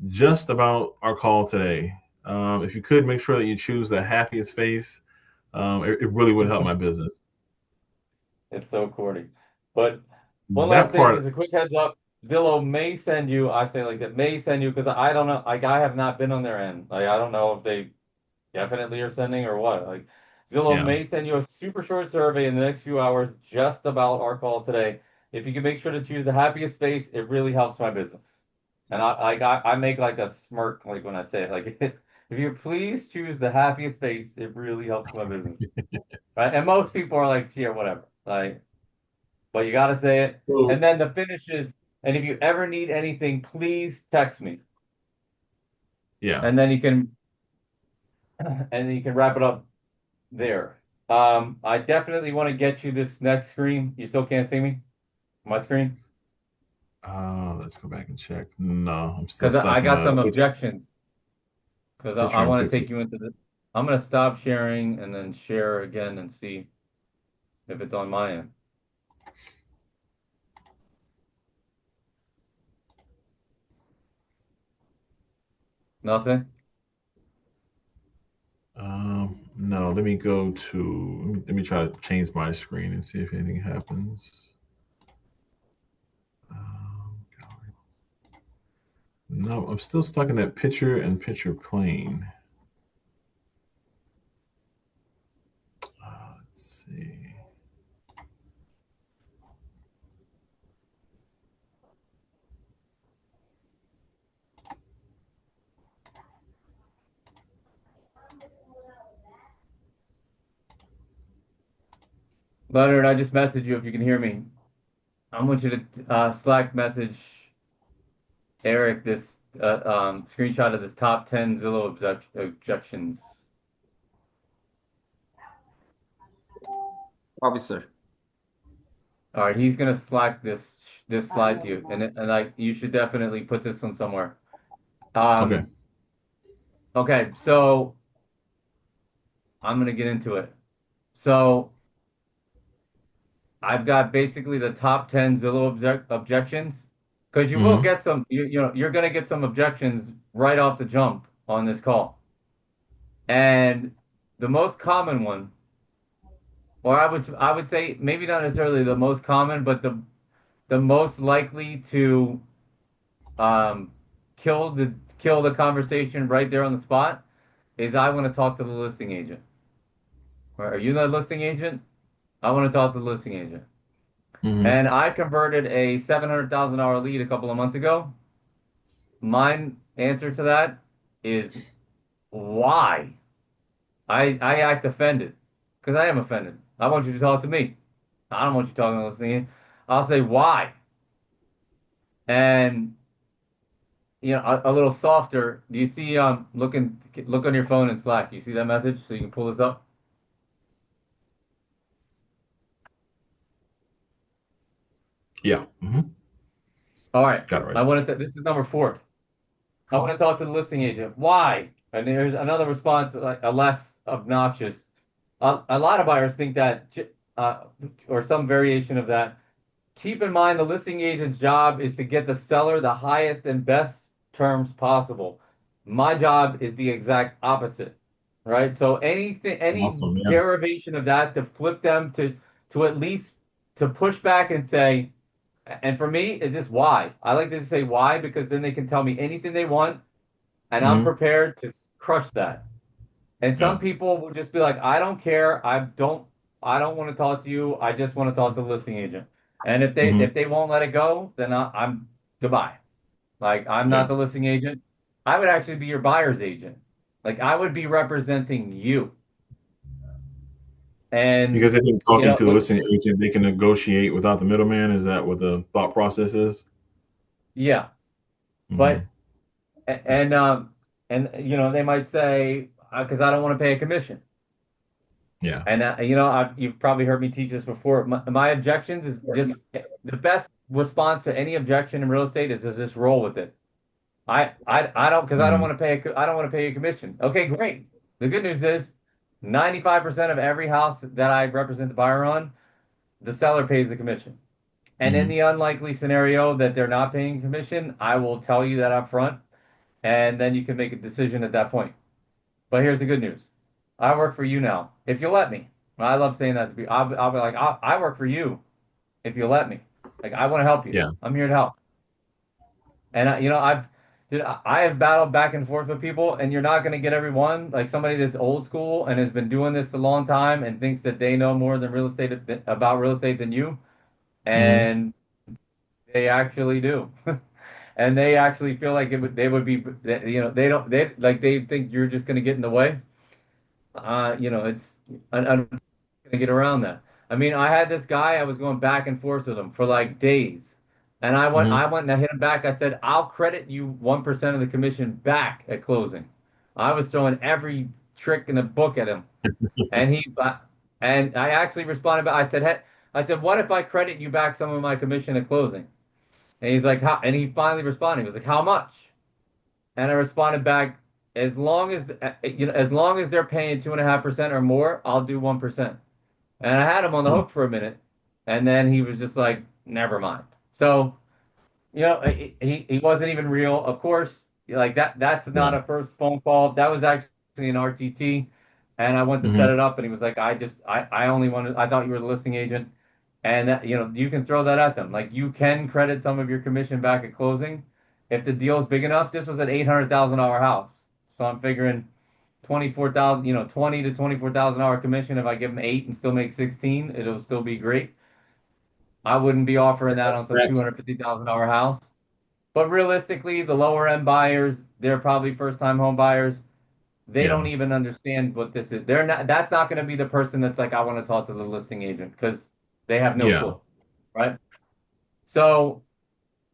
just about our call today. If you could make sure that you choose the happiest face, it really would help my business. It's so corny. But one last That thing, part, just a quick heads up. Zillow may send you, I say like that, may send you because I don't know, like I have not been on their end. Like I don't know if they definitely are sending or what. Like Zillow yeah. may send you a super short survey in the next few hours just about our call today. If you can make sure to choose the happiest face, it really helps my business. And I make like a smirk like when I say it. Like if you please choose the happiest face, it really helps my business. Right? And most people are like, yeah, whatever. Like, but you gotta say it. So And then the finish is, and if you ever need anything, please text me. yeah. And then you can and then you can wrap it up there. I definitely want to get you this next screen. You still can't see me? My screen? Let's go back and check. No, I'm still Because I stuck in got a some objections. Because I picture in want to picture. take you into the. I'm going to stop sharing and then share again and see if it's on my end. Nothing? No, let me go to, let me try to change my screen and see if anything happens. Gallery. No, I'm still stuck in that picture and picture plane. Let's see. Leonard, I just messaged you if you can hear me. I want you to Slack message Eric this screenshot of this top 10 Zillow objections. Officer. All right, he's gonna Slack this slide to you, and like you should definitely put this on somewhere. Okay. Okay, so I'm gonna get into it. So I've got basically the top 10 Zillow objections because you will Mm-hmm. get some. You're gonna get some objections right off the jump on this call, and the most common one, or I would say maybe not necessarily the most common, but the most likely to um, kill the conversation right there on the spot is I want to talk to the listing agent. Are you the listing agent? I want to talk to the listing agent. Mm-hmm. And I converted a $700,000 lead a couple of months ago. My answer to that is why? I act offended because I am offended. I want you to talk to me. I don't want you talking to the listing agent. I'll say why. And a little softer. Do you see look on your phone in Slack. You see that message so you can pull this up? Yeah. Mm-hmm. All right. Got it right. I wanted to this is number 4. I want to talk to the listing agent. Why? And there's another response like a less obnoxious. A lot of buyers think that uh, or some variation of that. Keep in mind the listing agent's job is to get the seller the highest and best terms possible. My job is the exact opposite, right? So any Awesome. Yeah. derivation of that to flip them to at least to push back and say, and for me, it's just why. I like to just say why because then they can tell me anything they want, and I'm Mm-hmm. prepared to crush that. And some Yeah. people will just be like, I don't care. I don't want to talk to you. I just want to talk to the listing agent. And if they Mm-hmm. if they won't let it go, then I'm goodbye. Like I'm not Yeah. the listing agent. I would actually be your buyer's agent. Like I would be representing you. And Because they think you talking know, to the listing agent, they can negotiate without the middleman. Is that what the thought process is? yeah. Mm-hmm. But and they might say because I don't want to pay a commission. Yeah. And you've probably heard me teach this before. My objections is just the best response to any objection in real estate is just roll with it. I don't because I don't Mm-hmm. want to I don't want to pay a commission. Okay, great. The good news is 95% of every house that I represent the buyer on, the seller pays the commission. And in Mm-hmm. the unlikely scenario that they're not paying commission, I will tell you that up front, and then you can make a decision at that point. But here's the good news. I work for you now, if you let me. I love saying that to people. I'll be like, I work for you if you let me. Like, I want to help you. Yeah. I'm here to help. And, dude, I have battled back and forth with people, and you're not going to get everyone. Like somebody that's old school and has been doing this a long time and thinks that they know more than real estate about real estate than you. Mm-hmm. And they actually do. And they actually feel like they would be, they don't, they think you're just going to get in the way. It's I'm gonna get around that. I mean, I had this guy, I was going back and forth with him for like days. And Mm-hmm. I went and I hit him back. I said, I'll credit you 1% of the commission back at closing. I was throwing every trick in the book at him. And And I actually responded back. I said, what if I credit you back some of my commission at closing? And he's like, how? And he finally responded. He was like, how much? And I responded back, as long as as long as they're paying 2.5% or more, I'll do 1%. And I had him on the Hmm. hook for a minute, and then he was just like, never mind. So he wasn't even real. Of course, like that. That's not Yeah. a first phone call. That was actually an RTT, and I went to set Hmm. it up, and he was like, I only wanted. I thought you were the listing agent, and that, you can throw that at them. Like you can credit some of your commission back at closing if the deal is big enough. This was an $800,000 house, so I'm figuring 24,000, 20 to 24,000 hour commission. If I give them eight and still make 16, it'll still be great. I wouldn't be offering that on some Correct. $250,000 house. But realistically, the lower end buyers, they're probably first time home buyers. They Yeah. don't even understand what this is. They're not, that's not going to be the person that's like, I want to talk to the listing agent because they have no Yeah. clue. Right. So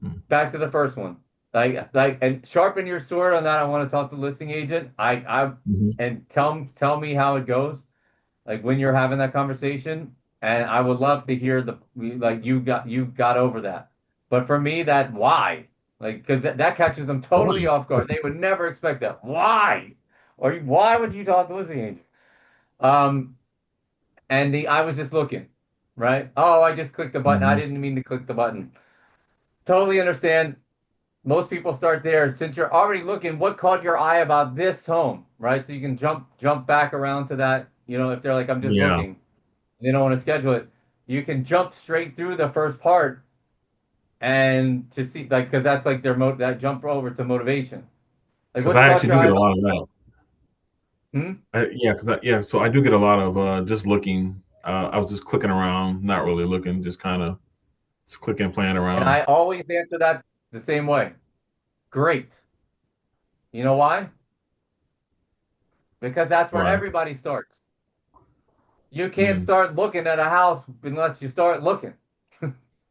Mm. back to the first one. And sharpen your sword on that. I want to talk to the listing agent. Hmm. And tell me how it goes. Like when you're having that conversation, and I would love to hear like you got over that. But for me, that why, like, because that catches them totally off guard. They would never expect that. Why, or why would you talk to listing agent? Um, and the I was just looking, right? Oh, I just clicked the button. I Hmm. didn't mean to click the button. Totally understand. Most people start there. Since you're already looking, what caught your eye about this home, right? So you can jump back around to that. If they're like, I'm just Yeah. looking, they don't want to schedule it, you can jump straight through the first part and to see like because that's like that jump over to motivation. Like Because what's I caught actually your do eye get a about? lot of that. Hmm? Yeah, yeah. So I do get a lot of just looking. I was just clicking around, not really looking, just kind of just clicking, playing And around. I always answer that the same way. Great. You know why? Because that's where Right. everybody starts. You can't Hmm. start looking at a house unless you start looking,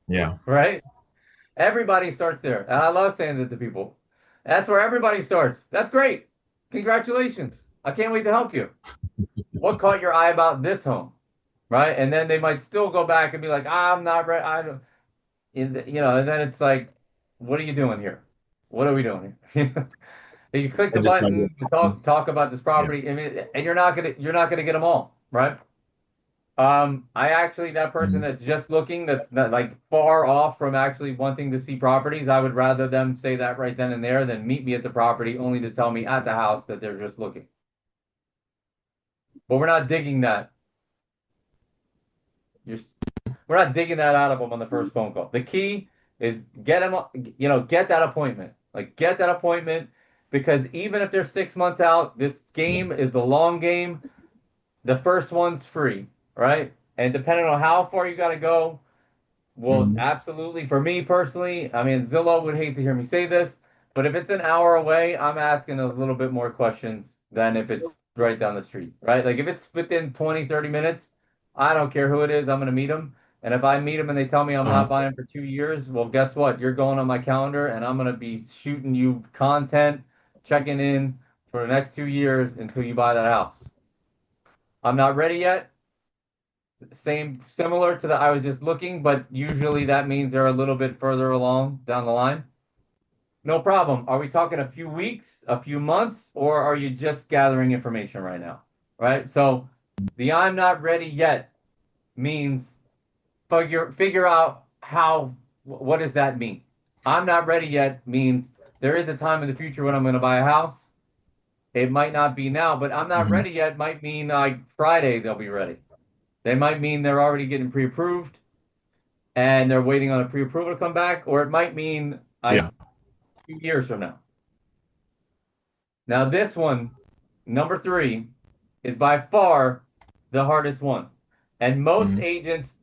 Yeah. right? Everybody starts there. And I love saying that to people. That's where everybody starts. That's great. Congratulations. I can't wait to help you. What caught your eye about this home? Right? And then they might still go back and be like, I'm not ready. I don't, and then it's like, what are you doing here? What are we doing here? You click I the just try to. button to talk about this Yeah. property, and you're not gonna get them all, right? I actually that person Hmm. that's just looking, that's not like far off from actually wanting to see properties. I would rather them say that right then and there than meet me at the property only to tell me at the house that they're just looking. But we're not digging that. You're We're not digging that out of them on the first phone call. The key is get them, get that appointment. Like get that appointment because even if they're 6 months out, this Yeah. game is the long game. The first one's free, right? And depending on how far you got to go, well, Hmm. absolutely. For me personally, I mean, Zillow would hate to hear me say this, but if it's an hour away, I'm asking a little bit more questions than if it's right down the street, right? Like if it's within 20, 30 minutes, I don't care who it is, I'm going to meet them. And if I meet them and they tell me I'm not Uh-huh. buying for 2 years, well, guess what? You're going on my calendar and I'm going to be shooting you content, checking in for the next 2 years until you buy that house. I'm not ready yet. Same, similar to the I was just looking, but usually that means they're a little bit further along down the line. No problem. Are we talking a few weeks, a few months, or are you just gathering information right now? Right? So the I'm not ready yet means figure out what does that mean? I'm not ready yet means there is a time in the future when I'm going to buy a house. It might not be now, but I'm not Hmm. ready yet might mean like Friday they'll be ready. They might mean they're already getting pre-approved and they're waiting on a pre-approval to come back, or it might mean like Yeah. 2 years from now. Now, this one, number three, is by far the hardest one. And most Hmm. agents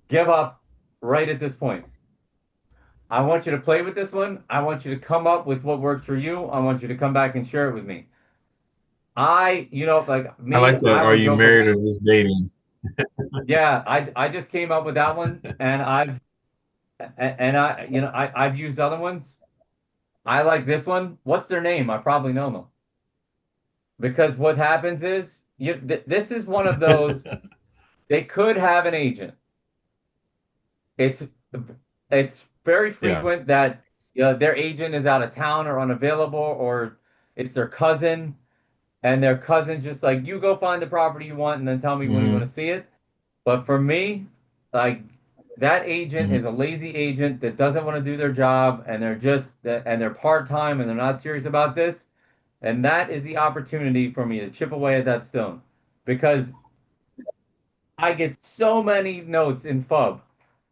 give up right at this point. I want you to play with this one. I want you to come up with what works for you. I want you to come back and share it with me. Like I me, like that. I Are will you joke married or around. just dating? Yeah, I just came up with that one, and I've used other ones. I like this one. What's their name? I probably know them. Because what happens is this is one of those. They could have an agent. It's it's very Yeah. frequent that their agent is out of town or unavailable, or it's their cousin, and their cousin's just like, you go find the property you want and then tell me when you want to Hmm. see it. But for me, like that agent is Hmm. a lazy agent that doesn't want to do their job, and they're part-time and they're not serious about this. And that is the opportunity for me to chip away at that stone because I get so many notes in FUB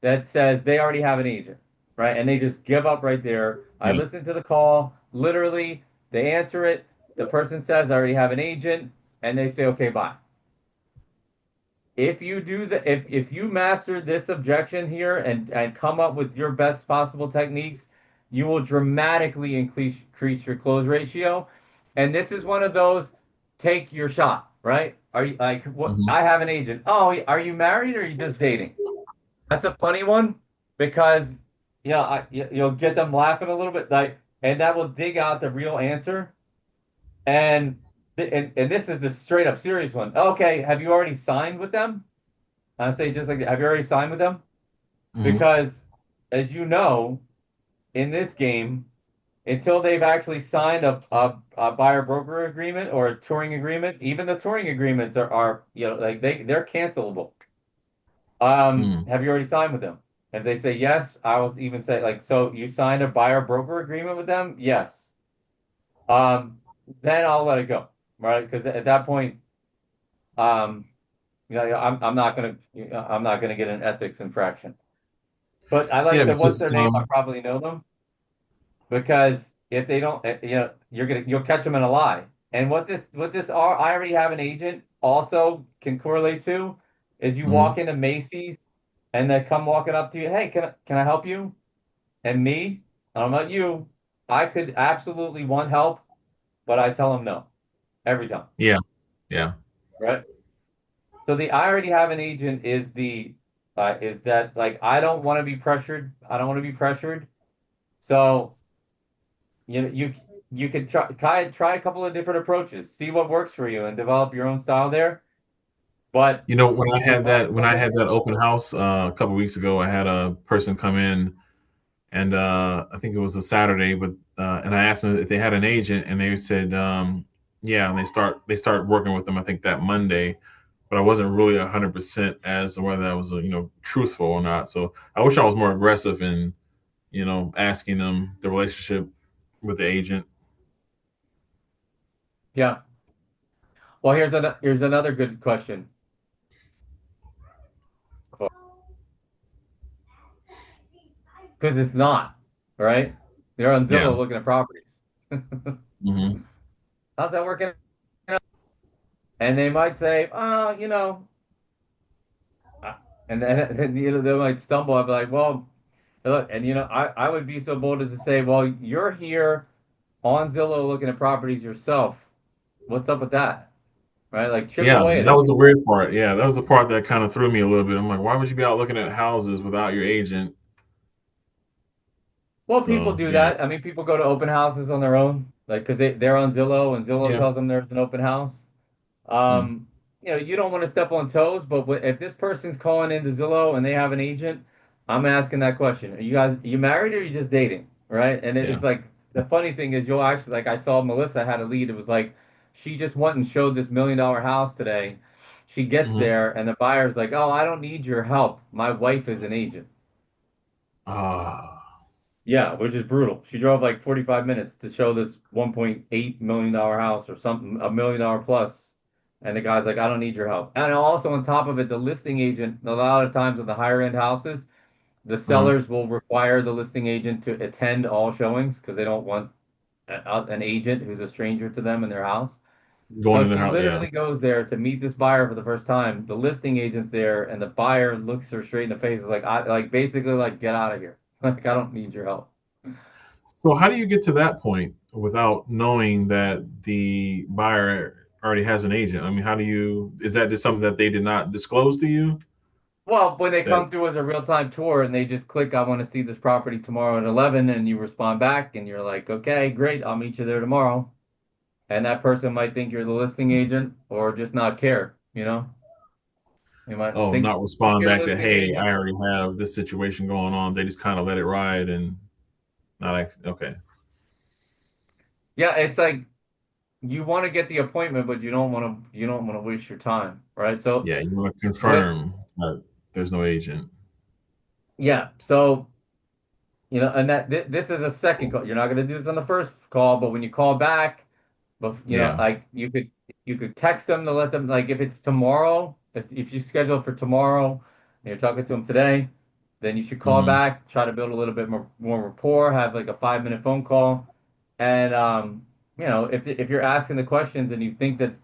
that says they already have an agent, right? And they just give up right there. I Yeah. listen to the call, literally, they answer it. The person says, I already have an agent, and they say, okay, bye. If you master this objection here and come up with your best possible techniques, you will dramatically increase your close ratio. And this is one of those take your shot, right? Are you like what Hmm. I have an agent. Oh, are you married or are you just dating? That's a funny one because you'll get them laughing a little bit like and that will dig out the real answer. And and this is the straight up serious one. Okay, have you already signed with them? I say just like, have you already signed with them? Hmm. Because as you know, in this game, until they've actually signed a buyer broker agreement or a touring agreement, even the touring agreements are like they're cancelable. Mm. Have you already signed with them? If they say yes, I will even say like, so you signed a buyer broker agreement with them? Yes. Um, then I'll let it go, right? Because at that point, um, I'm not gonna get an ethics infraction. But I Yeah, like the what's because their name? I probably know them because if they don't, you'll catch them in a lie. And what this are I already have an agent also can correlate to is you walk mhm. into Macy's and they come walking up to you, hey, can I help you? And me, I don't know about you, I could absolutely want help, but I tell them no every time, Yeah, yeah. right? So the I already have an agent is that like I don't want to be pressured. I don't want to be pressured. So you know, you could try a couple of different approaches, see what works for you, and develop your own style there. But You know, when I the had one that when thing I that had that open house a couple weeks ago, I had a person come in, and I think it was a Saturday, but and I asked them if they had an agent, and they said, yeah, and they start working with them. I think that Monday, but I wasn't really 100% as to whether I was truthful or not. So I wish I was more aggressive in asking them the relationship with the agent. yeah. Well, here's another good question because it's not right. They're on Yeah. Zillow looking at properties. Hmm. How's that working? And they might say, oh, and then they might stumble. I'd be like, well, look, and I would be so bold as to say, well, you're here on Zillow looking at properties yourself. What's up with that? Right? Like chip Yeah, away at that it. was the weird part. Yeah, that was the part that kind of threw me a little bit. I'm like, why would you be out looking at houses without your agent? Well, people So do yeah, that. I mean, people go to open houses on their own, like because they're on Zillow and Zillow yeah. tells them there's an open house. Mm. Um, you don't want to step on toes, but if this person's calling into Zillow and they have an agent, I'm asking that question. Are you married or are you just dating? Right? And Yeah. it's like the funny thing is you'll actually like I saw Melissa had a lead. It was like she just went and showed this $1 million house today. She gets Hmm. there and the buyer's like, "Oh, I don't need your help. My wife is an agent." Ah, Yeah, which is brutal. She drove like 45 minutes to show this $1.8 million house or something, $1 million plus. And the guy's like, I don't need your help. And also on top of it, the listing agent, a lot of times with the higher end houses, the hmm. sellers will require the listing agent to attend all showings because they don't want an agent who's a stranger to them in their house. Going So in the she house. Yeah. literally goes there to meet this buyer for the first time. The listing agent's there, and the buyer looks her straight in the face, is like, I like basically like get out of here. Like I don't need your help. So how do you get to that point without knowing that the buyer already has an agent? I mean, how do you? Is that just something that they did not disclose to you? Well, when they That come through as a real-time tour and they just click, I want to see this property tomorrow at 11, and you respond back and you're like, okay, great, I'll meet you there tomorrow. And that person might think you're the listing agent or just not care, you know? You might Oh, not think respond your back to, listing hey, I agent. already have this situation going on. They just kind of let it ride and not actually, okay. Yeah, it's like you want to get the appointment, but you don't want to waste your time, right? So Yeah, you want to what? confirm that there's no agent. Yeah, so and this is a second call. You're not going to do this on the first call, but when you call back, but Yeah. like you could text them to let them like if it's tomorrow, if you schedule it for tomorrow and you're talking to them today, then you should call Hmm. back, try to build a little bit more rapport, have like a 5 minute phone call, and if you're asking the questions and you think that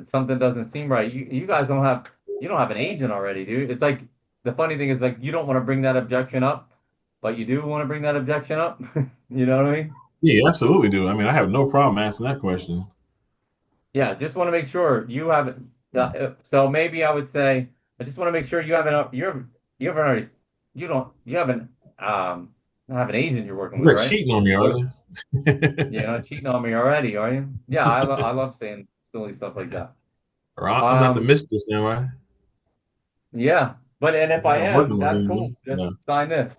something doesn't seem right, you guys you don't have an agent already, dude. It's like the funny thing is like you don't want to bring that objection up, but you do want to bring that objection up. You know what I mean? Yeah, you absolutely do. I mean, I have no problem asking that question. Yeah, just want to make sure you haven't. So maybe I would say, I just want to make sure you haven't already you haven't have an agent you're working with, You're right? cheating on me, are What you? you're not cheating on me already, are you? Yeah, I love saying silly stuff like that. Or I'm not the Um, mistress, am I? yeah, but and if You're I not am, working with that's cool. me. Just Yeah. sign this.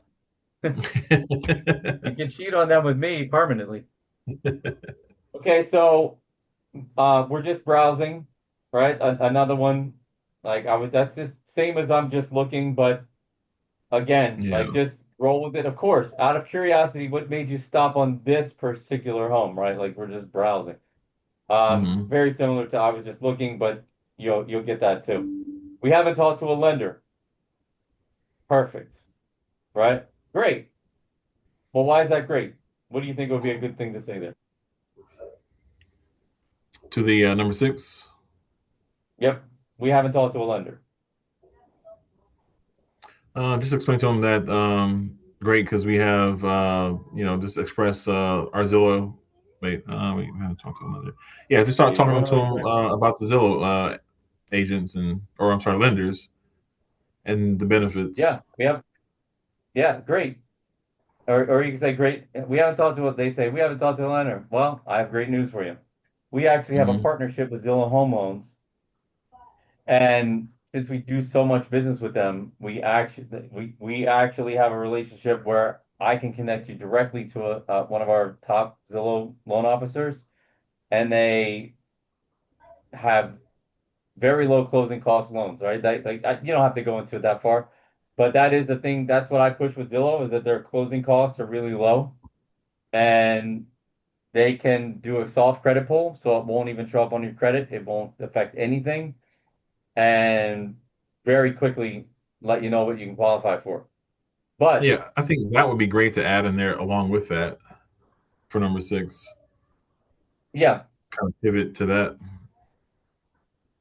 You can cheat on them with me permanently. Okay, so we're just browsing, right? Another one, like I would, that's just same as I'm just looking, but again, Yeah. like just roll with it. Of course, out of curiosity, what made you stop on this particular home, right? Like we're just browsing. Hmm. Very similar to I was just looking, but you'll get that too. We haven't talked to a lender. Perfect, right? Great. Well, why is that great? What do you think would be a good thing to say there? To the number six. Yep, we haven't talked to a lender. Just explain to them that great because we have just express our Zillow. Wait, we haven't talked to another. Yeah, just start You talking to ruined it, them right? about the Zillow agents or I'm sorry, lenders and the benefits. Yeah, we have. Yeah, great. Or you can say, great, we haven't talked to what they say. We haven't talked to a lender. Well, I have great news for you. We actually have a Hmm. partnership with Zillow Home Loans. And since we do so much business with them, we actually have a relationship where I can connect you directly to one of our top Zillow loan officers, and they have very low closing cost loans, right? You don't have to go into it that far, but that is the thing. That's what I push with Zillow is that their closing costs are really low. And they can do a soft credit pull, so it won't even show up on your credit. It won't affect anything, and very quickly let you know what you can qualify for. But Yeah, I think that would be great to add in there along with that for number six. yeah, Kind of pivot to that.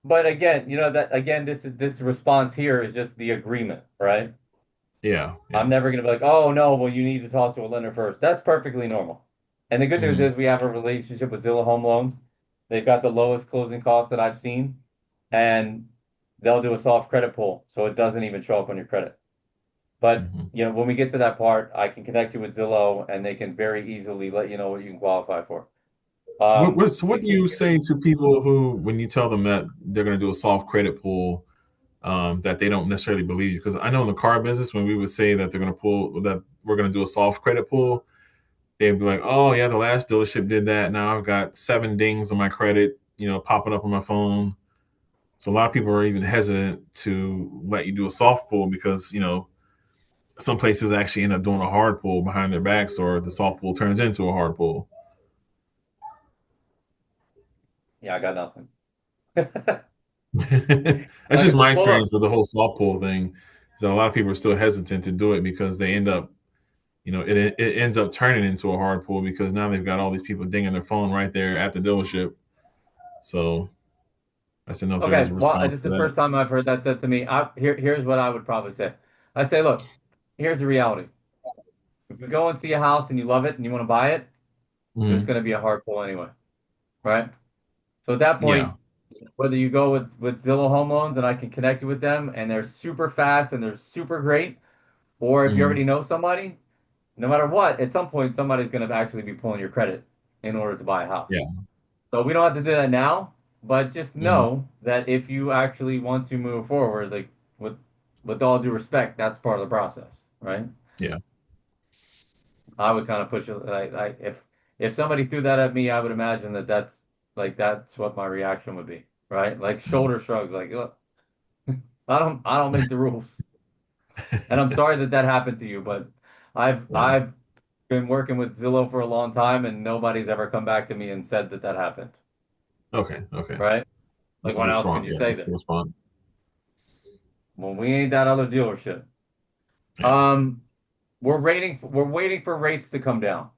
but again, that again, this response here is just the agreement, right? Yeah, I'm yeah. never gonna be like, oh no, well you need to talk to a lender first. That's perfectly normal. And the good news Hmm. is we have a relationship with Zillow Home Loans. They've got the lowest closing costs that I've seen, and they'll do a soft credit pull, so it doesn't even show up on your credit. But Hmm. when we get to that part, I can connect you with Zillow, and they can very easily let you know what you can qualify for. So what We do can you give it. say to people who, when you tell them that they're going to do a soft credit pull, that they don't necessarily believe you? Because I know in the car business, when we would say that they're going to pull, that we're going to do a soft credit pull, they'd be like, "Oh yeah, the last dealership did that. Now I've got 7 dings on my credit, popping up on my phone." So a lot of people are even hesitant to let you do a soft pull because some places actually end up doing a hard pull behind their backs, or the soft pull turns into a hard pull. Yeah, I got nothing. That's just Okay, my well, look. experience with the whole soft pull thing. Is that a lot of people are still hesitant to do it because they end up, it ends up turning into a hard pull because now they've got all these people dinging their phone right there at the dealership. So I said, no, if there's Okay, a well, response this is to the that. first time I've heard that said to me. Here's what I would probably say. I say, look, here's the reality. If you go and see a house and you love it and you want to buy it, there's Hmm. going to be a hard pull anyway, right? So at that Yeah. point, whether you go with Zillow Home Loans and I can connect you with them and they're super fast and they're super great, or if you Hmm. already know somebody, no matter what, at some point somebody's going to actually be pulling your credit in order to buy a house. Yeah. So we don't have to do that now, but just Hmm. know that if you actually want to move forward, like with all due respect, that's part of the process, right? Yeah. I would kind of push it like if somebody threw that at me, I would imagine that that's what my reaction would be, right? Like Mhm. shoulder shrugs, like look, I don't make the rules, and I'm sorry that that happened to you, but Yeah. I've been working with Zillow for a long time, and nobody's ever come back to me and said that that happened, Okay. Okay. right? Like That's a what good else could response. you Yeah, say that's a good there? response. Well, we ain't that other dealership. Yeah. Um, we're waiting for rates to come down.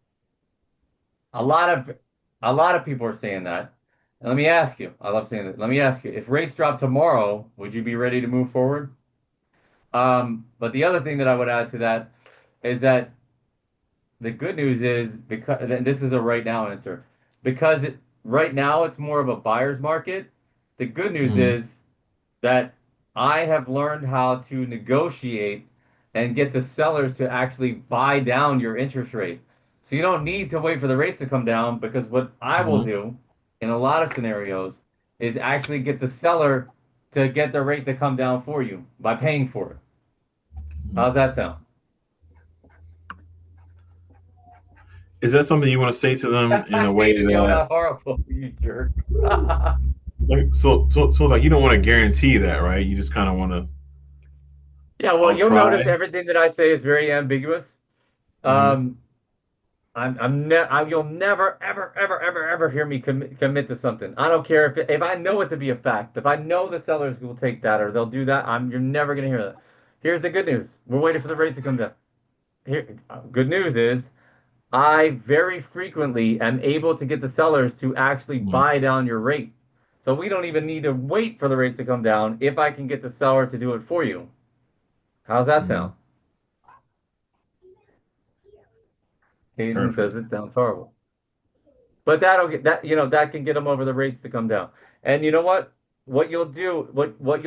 A lot of a lot of people are saying that. And let me ask you, I love saying that. Let me ask you, if rates drop tomorrow, would you be ready to move forward? But the other thing that I would add to that is that the good news is because and this is a right now answer. Because right now it's more of a buyer's market. The good news Hmm. is that I have learned how to negotiate and get the sellers to actually buy down your interest rate. So you don't need to wait for the rates to come down because what I will Hmm. do in a lot of scenarios is actually get the seller to get the rate to come down for you by paying for it. How's that sound? Is that something you want to say to them in a way Kaden, yo, that, not horrible, you jerk. like, so like you don't want to guarantee that, right? You just kind of want to, Yeah, well, I'll you'll try. notice everything that I say is very ambiguous. Hmm. Um, you'll never, ever, ever, ever, ever hear me commit to something. I don't care if I know it to be a fact. If I know the sellers will take that or they'll do that, you're never gonna hear that. Here's the good news. We're waiting for the rates to come down. Good news is I very frequently am able to get the sellers to actually Hmm. buy down your rate. So we don't even need to wait for the rates to come down if I can get the seller to do it for you. How's that Hmm. sound? Hayden Perfect. says it sounds horrible. But that'll get that, that can get them over the rates to come down. And you know what? What you'll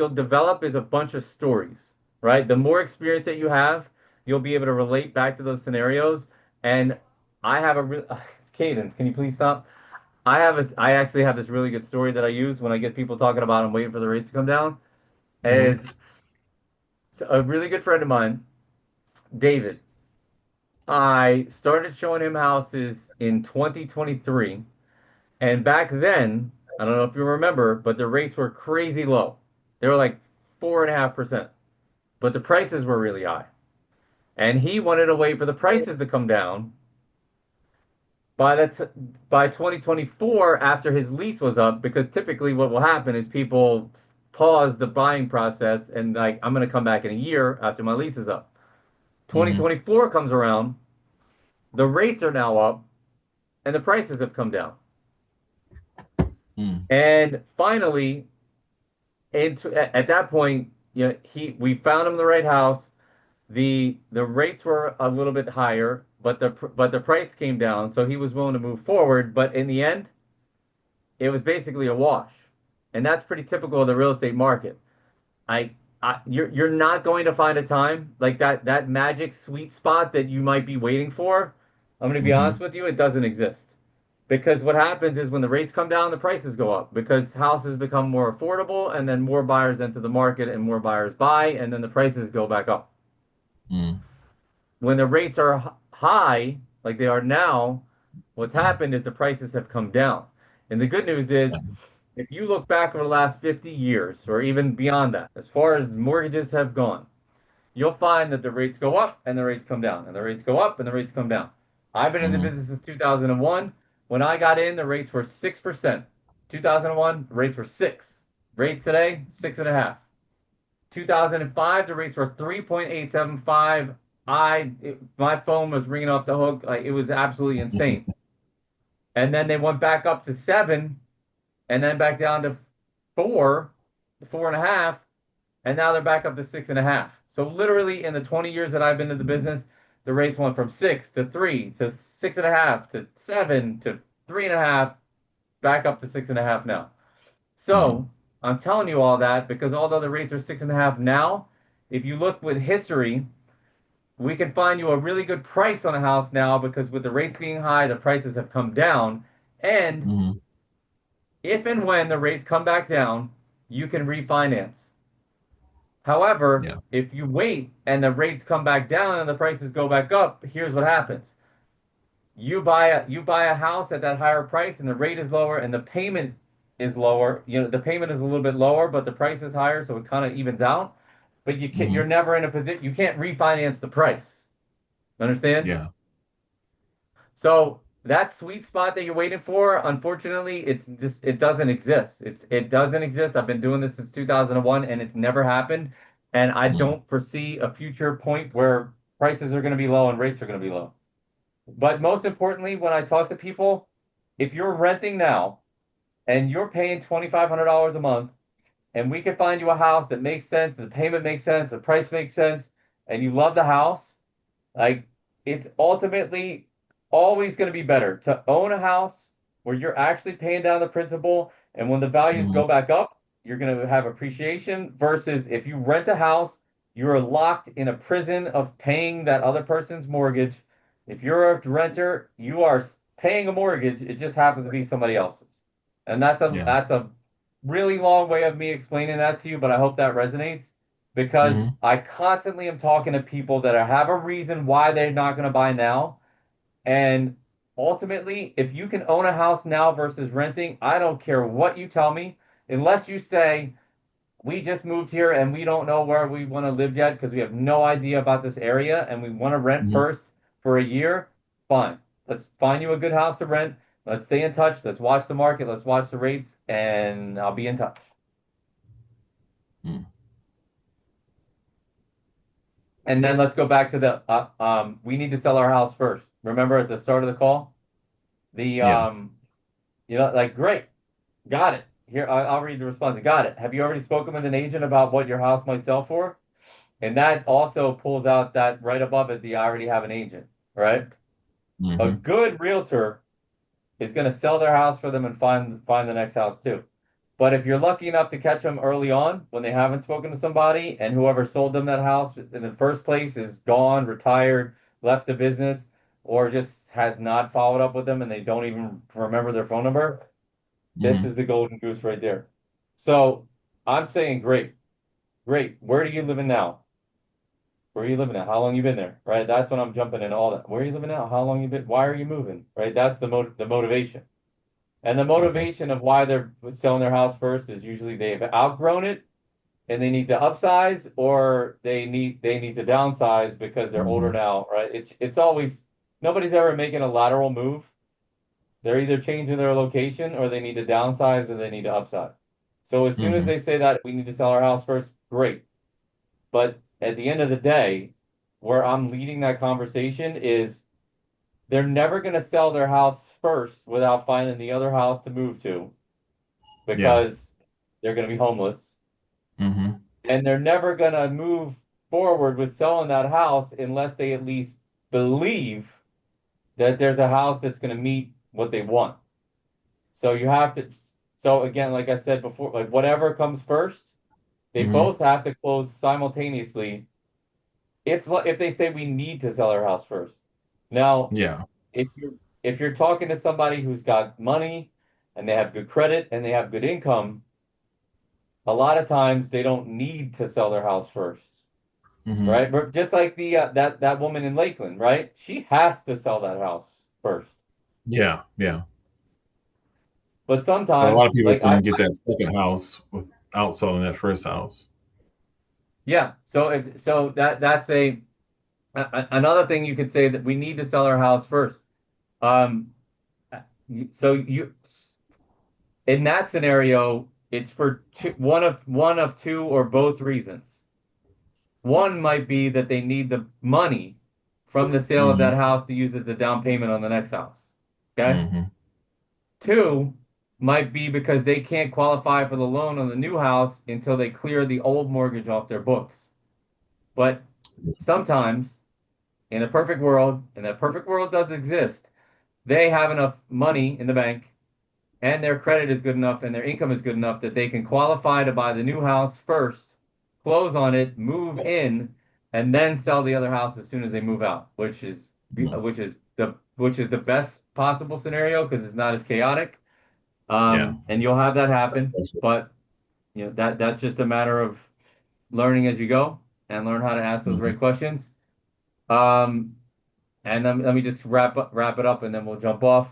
develop is a bunch of stories, right? The more experience that you have, you'll be able to relate back to those scenarios. And I have a real, Caden, can you please stop? I actually have this really good story that I use when I get people talking about I'm waiting for the rates to come down. Hmm. Is a really good friend of mine, David. I started showing him houses in 2023. And back then, I don't know if you remember, but the rates were crazy low. They were like 4.5%, but the prices were really high. And he wanted to wait for the prices to come down. By 2024, after his lease was up, because typically what will happen is people pause the buying process and like I'm going to come back in a year after my lease is up. Hmm. 2024 comes around, the rates are now up, and the prices have come down. Hmm. And finally, at that point, we found him the right house. The rates were a little bit higher, but the price came down, so he was willing to move forward. But in the end, it was basically a wash, and that's pretty typical of the real estate market. You're not going to find a time like that magic sweet spot that you might be waiting for. I'm going to be honest Hmm. with you, it doesn't exist. Because what happens is when the rates come down, the prices go up because houses become more affordable and then more buyers enter the market and more buyers buy and then the prices go back up. Hmm. When the rates are high, like they are now, what's happened is the prices have come down. And the good news is if you look back over the last 50 years or even beyond that, as far as mortgages have gone, you'll find that the rates go up and the rates come down, and the rates go up and the rates come down. I've been in the Hmm. business since 2001. When I got in, the rates were 6%. 2001, the rates were 6. Rates today, 6.5. 2005, the rates were 3.875. My phone was ringing off the hook. Like it was absolutely insane. And then they went back up to 7 and then back down to 4, 4.5, and now they're back up to 6.5. So literally in the 20 years that I've been in the business, the rates went from 6 to 3 to 6.5 to 7 to 3.5, back up to 6.5 now. Hmm. So I'm telling you all that because although the rates are 6.5 now, if you look with history, we can find you a really good price on a house now because with the rates being high, the prices have come down. And Hmm. if and when the rates come back down, you can refinance. However, Yeah. if you wait and the rates come back down and the prices go back up, here's what happens. You buy a house at that higher price and the rate is lower and the payment is lower. The payment is a little bit lower, but the price is higher, so it kind of evens out. But you're Hmm. never in a position, you can't refinance the price. Understand? Yeah. So that sweet spot that you're waiting for, unfortunately, it doesn't exist. It doesn't exist. I've been doing this since 2001 and it's never happened. And I Mm. don't foresee a future point where prices are going to be low and rates are going to be low. But most importantly, when I talk to people, if you're renting now and you're paying $2,500 a month, and we can find you a house that makes sense, the payment makes sense, the price makes sense, and you love the house, like it's ultimately always going to be better to own a house where you're actually paying down the principal, and when the values Hmm. go back up, you're going to have appreciation versus if you rent a house, you're locked in a prison of paying that other person's mortgage. If you're a renter, you are paying a mortgage, it just happens to be somebody else's. And Yeah. that's a really long way of me explaining that to you, but I hope that resonates because Hmm. I constantly am talking to people that have a reason why they're not going to buy now. And ultimately, if you can own a house now versus renting, I don't care what you tell me, unless you say, we just moved here and we don't know where we want to live yet because we have no idea about this area and we want to rent Hmm. first for a year. Fine. Let's find you a good house to rent. Let's stay in touch. Let's watch the market. Let's watch the rates, and I'll be in touch. Mm. And then let's go back to the we need to sell our house first. Remember at the start of the call? The Yeah. like great, got it. Here I'll read the response. Got it. Have you already spoken with an agent about what your house might sell for? And that also pulls out that right above it, the I already have an agent, right? A Hmm. good realtor is going to sell their house for them and find the next house too. But if you're lucky enough to catch them early on when they haven't spoken to somebody and whoever sold them that house in the first place is gone, retired, left the business, or just has not followed up with them and they don't even remember their phone number, this is Hmm. the golden goose right there. So I'm saying great, great. Where are you living now? Where are you living now? How long you been there? Right? That's when I'm jumping in all that. Where are you living now? How long you been? Why are you moving? Right? That's the motivation. And the Okay. motivation of why they're selling their house first is usually they've outgrown it and they need to upsize or they need to downsize because they're older Hmm. now, right? It's always nobody's ever making a lateral move. They're either changing their location or they need to downsize or they need to upsize. So as soon as Hmm. they say that we need to sell our house first, great. But at the end of the day, where I'm leading that conversation is they're never going to sell their house first without finding the other house to move to Yeah. because they're going to be homeless. Hmm. And they're never going to move forward with selling that house unless they at least believe that there's a house that's going to meet what they want. So you have to, so again, like I said before, like whatever comes first, they Hmm. both have to close simultaneously if they say we need to sell our house first. Now, Yeah. if you're talking to somebody who's got money and they have good credit and they have good income, a lot of times they don't need to sell their house first, Hmm. right? But just like the that woman in Lakeland, right? She has to sell that house first. Yeah. Yeah. But But a lot of sometimes, people like can get that second house without selling that first house. yeah. So that's another thing you could say that we need to sell our house first. Um, so you in that scenario, it's for one of two or both reasons. One might be that they need the money from the sale of that Hmm. house to use as the down payment on the next house. Okay. Hmm. Two might be because they can't qualify for the loan on the new house until they clear the old mortgage off their books. But sometimes, in a perfect world, and that perfect world does exist, they have enough money in the bank and their credit is good enough and their income is good enough that they can qualify to buy the new house first, close on it, move in, and then sell the other house as soon as they move out, which is the best possible scenario because it's not as chaotic. Yeah. And you'll have that That's happen, perfect. but that's just a matter of learning as you go and learn how to ask those Hmm. right questions. Um, and then let me just wrap it up, and then we'll jump off.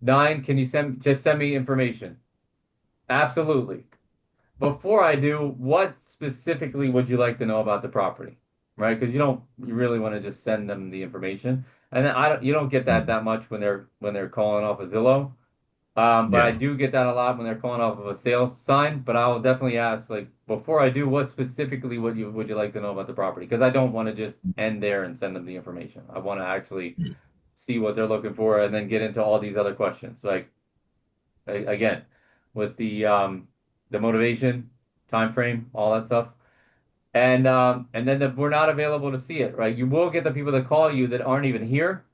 9, can you send me information? Absolutely. Before I do, what specifically would you like to know about the property? Right? Because you really want to just send them the information. And then you don't get that much when they're calling off a Zillow. But I Yeah. do get that a lot when they're calling off of a sales sign. But I will definitely ask, like, before I do, what specifically would you like to know about the property? Because I don't want to just end there and send them the information. I want to actually see what they're looking for and then get into all these other questions. Like, again, with the motivation, time frame, all that stuff. And then we're not available to see it, right? You will get the people that call you that aren't even here.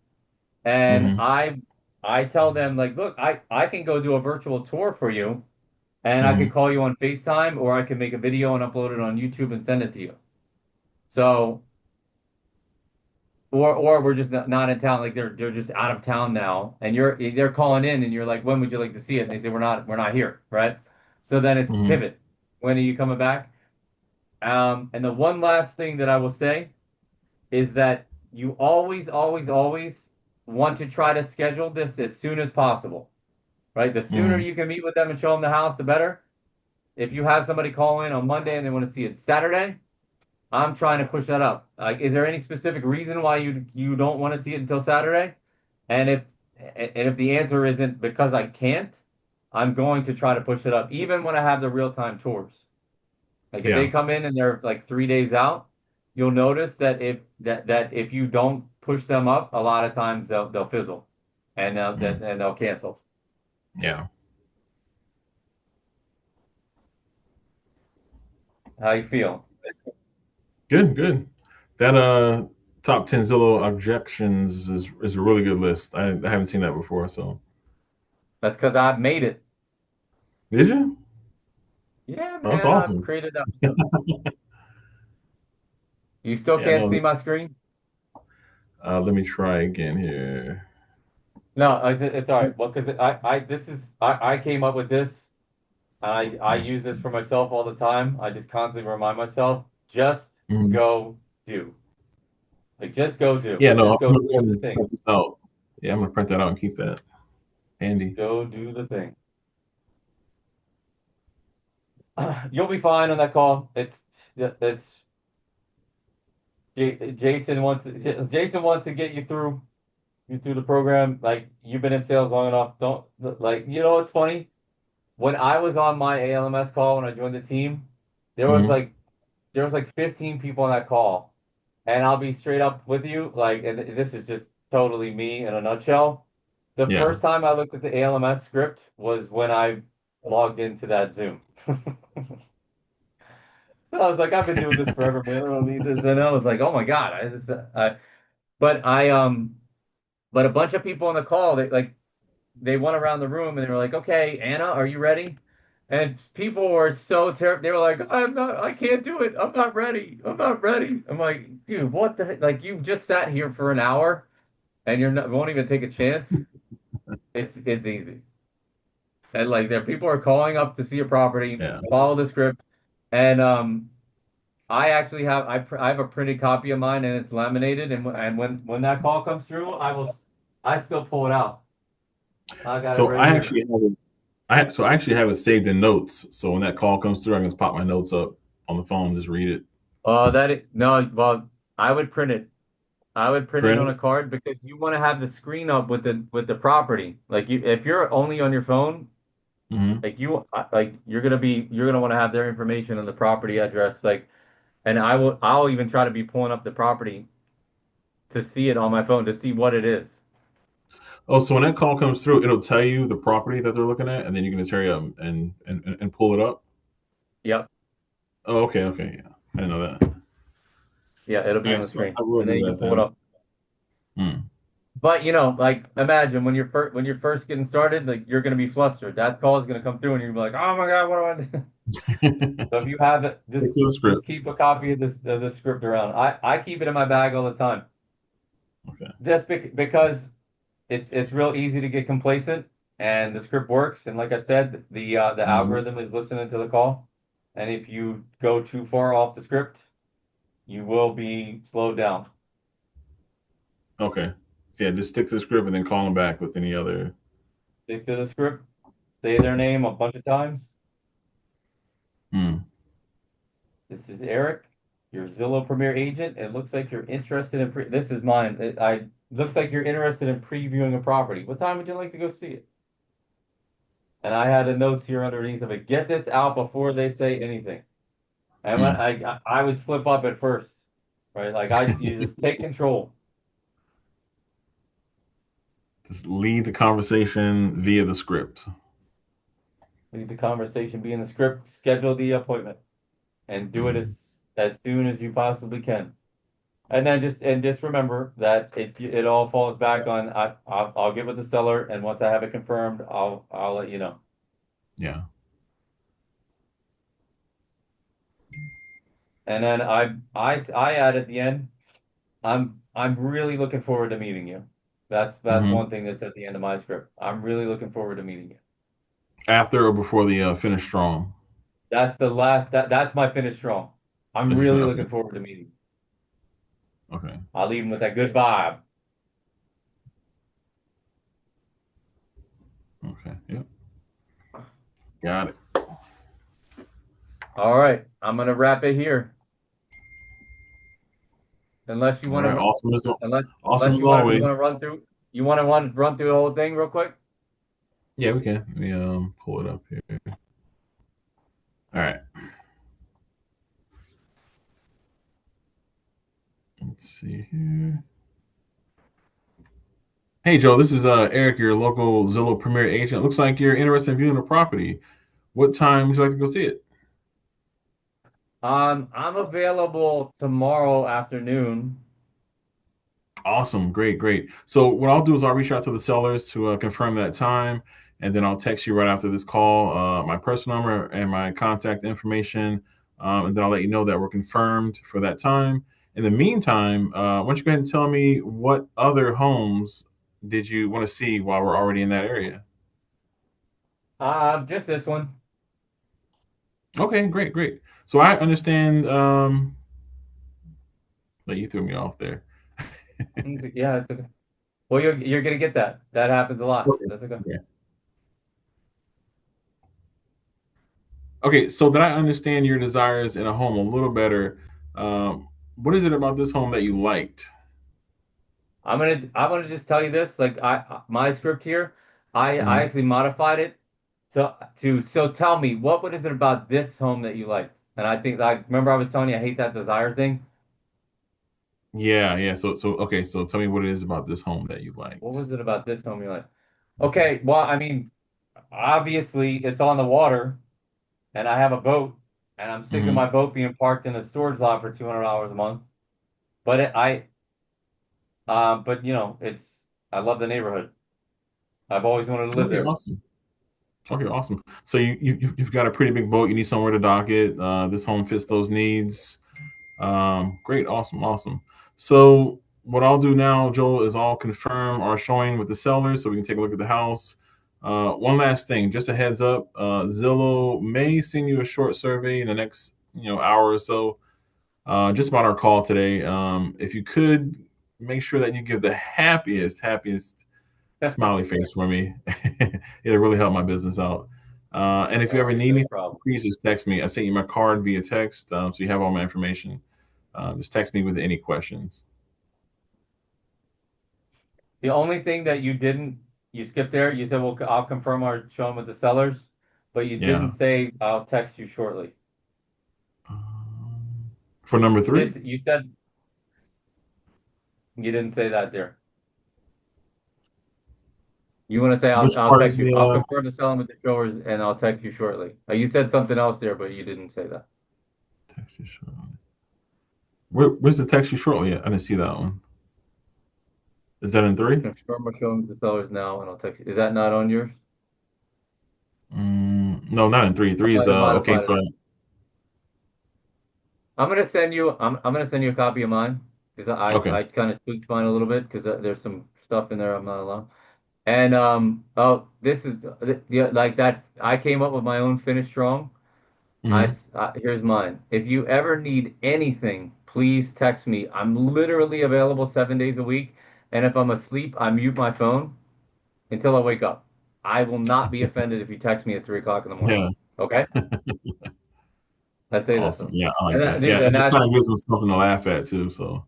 And Hmm. I tell them, like, look, I can go do a virtual tour for you, and I could Hmm. call you on FaceTime, or I can make a video and upload it on YouTube and send it to you. So, or we're just not in town, like they're just out of town now, and they're calling in, and you're like, when would you like to see it? And they say we're not here, right? So then it's Hmm. pivot. When are you coming back? And the one last thing that I will say is that you always, always, always want to try to schedule this as soon as possible, right? The sooner Hmm. you can meet with them and show them the house, the better. If you have somebody call in on Monday and they want to see it Saturday, I'm trying to push that up. Like, is there any specific reason why you don't want to see it until Saturday? And if the answer isn't because I can't, I'm going to try to push it up, even when I have the real-time tours. Like if they Yeah. come in and they're like 3 days out, you'll notice that if you don't push them up, a lot of times they'll fizzle, and Mm. they'll cancel. Yeah. How you feel? Good. Good. That top 10 Zillow objections is a really good list. I haven't seen that before. So That's because I've made it. did you? Yeah, Oh, that's man, I've awesome. created that myself. You still Yeah. can't No. see my screen? Let me try again here. No, it's all right. Well, because I came up with this. I use this for myself all the time. I just constantly remind myself, just Mhm. go do. Like just go do. Yeah. No. Just I'm go gonna go do ahead the and thing. print this out. Yeah. I'm gonna print that out and keep that handy. Go do the thing. You'll be fine on that call. It's Jason wants to get you through the program. Like you've been in sales long enough. Don't like what's funny? When I was on my ALMS call when I joined the team, there was Hmm. like there was like 15 people on that call. And I'll be straight up with you, like, and this is just totally me in a nutshell. The Yeah. first time I looked at the A.L.M.S script was when I logged into that Zoom. I was like, I've been doing this forever, man. I don't need this. And I was like, oh my God. But but a bunch of people on the call, they went around the room and they were like, okay, Anna, are you ready? And people were so terrible. They were like, I can't do it. I'm not ready. I'm not ready. I'm like, dude, what the heck? Like, you just sat here for an hour and won't even take a chance. It's easy. And like, there people are calling up to see a property, Yeah. follow the script. And I actually I have a printed copy of mine and it's laminated. And when that call comes through, I still pull it out. I got it So right I here. actually have it. I actually have it saved in notes. So when that call comes through, I can just pop my notes up on the phone, and just read it. No, well, I would print it. I would print it Print on it. a card because you want to have the screen up with the property. Like if you're only on your phone, Hmm. like you're gonna want to have their information and the property address. Like, and I'll even try to be pulling up the property to see it on my phone to see what it is. Oh, so when that call comes through, it'll tell you the property that they're looking at, and then you can just hurry up and pull it up. Yep, Oh, okay, okay, yeah, I didn't know that. yeah, it'll All be on right, the so screen, I will and then do you can that pull it then. up. Hmm. But like imagine when you're first getting started, like you're gonna be flustered. That call is gonna come through, and you're gonna be like, oh my God, what do I do? So if you have it, Stick just to the just script. keep a copy of this script around. I keep it in my bag all the time, Okay. just because it's real easy to get complacent, and the script works. And like I said, the Hmm. algorithm is listening to the call. And if you go too far off the script, you will be slowed down. Okay. So yeah, just stick to the script and then call them back with any other. Stick to the script, say their name a bunch of times. Hmm. This is Eric, your Zillow Premier agent. It looks like you're interested in this is mine. I looks like you're interested in previewing a property. What time would you like to go see it? And I had the notes here underneath of it. Get this out before they say anything. And when Hmm. I would slip up at first, right? Like you just take control. Just lead the conversation via the script. Leave the conversation be in the script. Schedule the appointment and do it Hmm. as soon as you possibly can. And then just remember that it all falls back on I'll get with the seller, and once I have it confirmed, I'll let you know. Yeah. And then I add at the end, I'm really looking forward to meeting you. That's Hmm. one thing that's at the end of my script. I'm really looking forward to meeting you. After or before the finish strong. That's the last that's my finish strong. I'm really Okay. looking forward to meeting you. Okay. I'll leave him with that good vibe. Okay. Yep. Got it. All right, I'm gonna wrap it here. Unless you All want right. to, Awesome unless as always. you want to run through the whole thing real quick. Yeah, we can. Let me pull it up here. All right. Let's see here. Hey Joe, this is Eric, your local Zillow Premier agent. Looks like you're interested in viewing the property. What time would you like to go see it? I'm available tomorrow afternoon. Awesome, great, great. So what I'll do is I'll reach out to the sellers to confirm that time, and then I'll text you right after this call, my personal number and my contact information, and then I'll let you know that we're confirmed for that time. In the meantime, why don't you go ahead and tell me what other homes did you want to see while we're already in that area? Just this one. Okay, great, great. So I understand that you threw me off there. Yeah, it's okay. Well, you're gonna get that. That happens a lot. Okay. That's okay. Yeah. Okay, so that I understand your desires in a home a little better. What is it about this home that you liked? I'm gonna just tell you this. Like my script here, I Hmm. actually modified it so tell me what is it about this home that you liked? And I think like remember I was telling you I hate that desire thing. Yeah, yeah. So okay, so tell me what it is about this home that you What liked. was it about this home you liked? Okay, well, I mean, obviously it's on the water, and I have a boat, and I'm sick of Hmm. my boat being parked in a storage lot for $200 a month. But but it's I love the neighborhood. I've always wanted to live Okay, there. awesome. Okay, awesome. So you've got a pretty big boat. You need somewhere to dock it. This home fits those needs. Great, awesome, awesome. So what I'll do now, Joel, is I'll confirm our showing with the seller so we can take a look at the house. One last thing, just a heads up, Zillow may send you a short survey in the next hour or so, just about our call today. If you could make sure that you give the happiest smiley face for me, it'll really help my business out. And if you All ever right, need no anything, problem. please just text me. I sent you my card via text, so you have all my information. Just text me with any questions. The only thing that you skipped there, you said, well, I'll confirm our showing with the sellers, but you didn't Yeah. say I'll text you shortly. For number You three, you said you didn't say that there. You want to say which I'll part is text you. the I'll confirm the selling with the showers and I'll text you shortly. You said something else there, but you didn't say that. text you shortly? Where's the text you shortly? I didn't see that one. Is that in three? Confirm our showing with the sellers now and I'll text you. Is that not on yours? No, not in three. I Three is might have okay. modified So it. I'm gonna send you a copy of mine because okay. I kind of tweaked mine a little bit because there's some stuff in there I'm not allowed. And this is like that. I came up with my own finish strong. Hmm. Here's mine. If you ever need anything, please text me. I'm literally available 7 days a week, and if I'm asleep, I mute my phone until I wake up. I will not be offended if you text me at 3 o'clock in the morning. Yeah. Okay? I say that Awesome. though. Yeah, I like And that. that, Yeah, and it that's kind of gives them something to laugh at too. So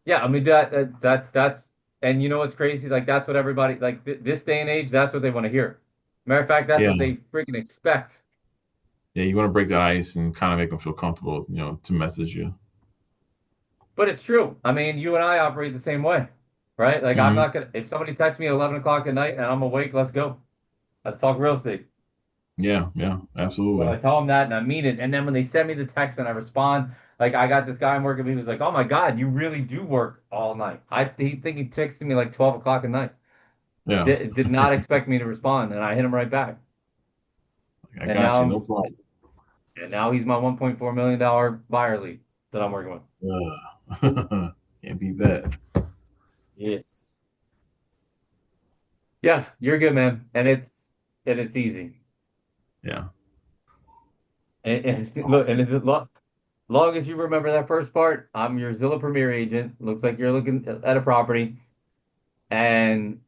yeah, I mean that's and you know what's crazy? Like that's what everybody like this day and age, that's what they want to hear. Matter of fact, that's yeah, what they freaking expect. yeah, you want to break the ice and kind of make them feel comfortable, to message you. But it's true. I mean, you and I operate the same way, right? Like I'm Hmm. not gonna if somebody texts me at 11 o'clock at night and I'm awake, let's go. Let's talk real estate. Yeah, yeah, So absolutely. I tell them that and I mean it. And then when they send me the text and I respond, like I got this guy I'm working with, he was like, "Oh my God, you really do work all night." He think he texted me like 12 o'clock at night. Yeah, Did not expect me to respond, and I hit him right back. I And got you. No now problem. and now he's my $1.4 million buyer lead that I'm working with. Can't beat that. Yes. Yeah, you're good, man. And it's easy. Yeah. And look, and Awesome. is it long as you remember that first part, I'm your Zillow Premier agent. Looks like you're looking at a property, and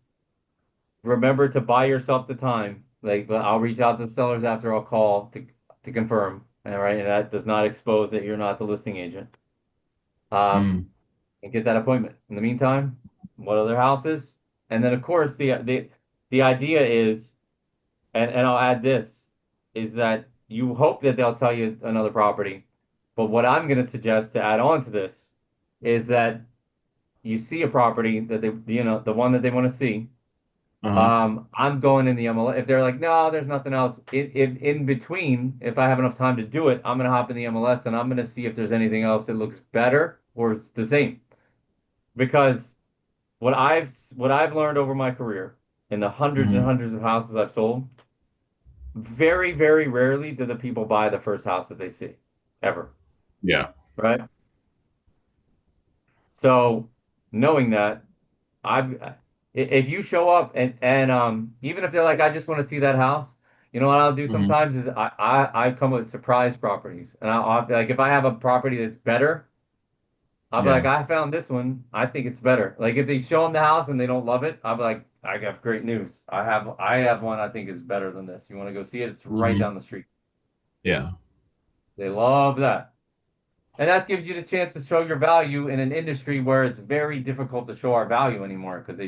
remember to buy yourself the time. Like, but I'll reach out to the sellers after I'll call to confirm. All right, and that does not expose that you're not the listing agent. Um, Mm, and get that appointment. In the meantime, what other houses? And then of course the idea is, and I'll add this, is that you hope that they'll tell you another property. But what I'm going to suggest to add on to this is that you see a property that the one that they want to see. uh-huh. I'm going in the MLS. If they're like, no, there's nothing else. In between, if I have enough time to do it, I'm going to hop in the MLS and I'm going to see if there's anything else that looks better or is the same. Because what I've learned over my career in the hundreds and Hmm. hundreds of houses I've sold, very, very rarely do the people buy the first house that they see, ever, Yeah. right? So knowing that, if you show up and even if they're like, I just want to see that house, you know what I'll do Hmm. sometimes is I come with surprise properties, and I'll be like, if I have a property that's better, I'll be like, Yeah. I found this one. I think it's better. Like if they show them the house and they don't love it, I'll be like, I got great news. I have one I think is better than this. You want to go see it? It's right Hmm. down the street. Yeah. They love that. And that gives you the chance to show your value in an industry where it's very difficult to show our value anymore because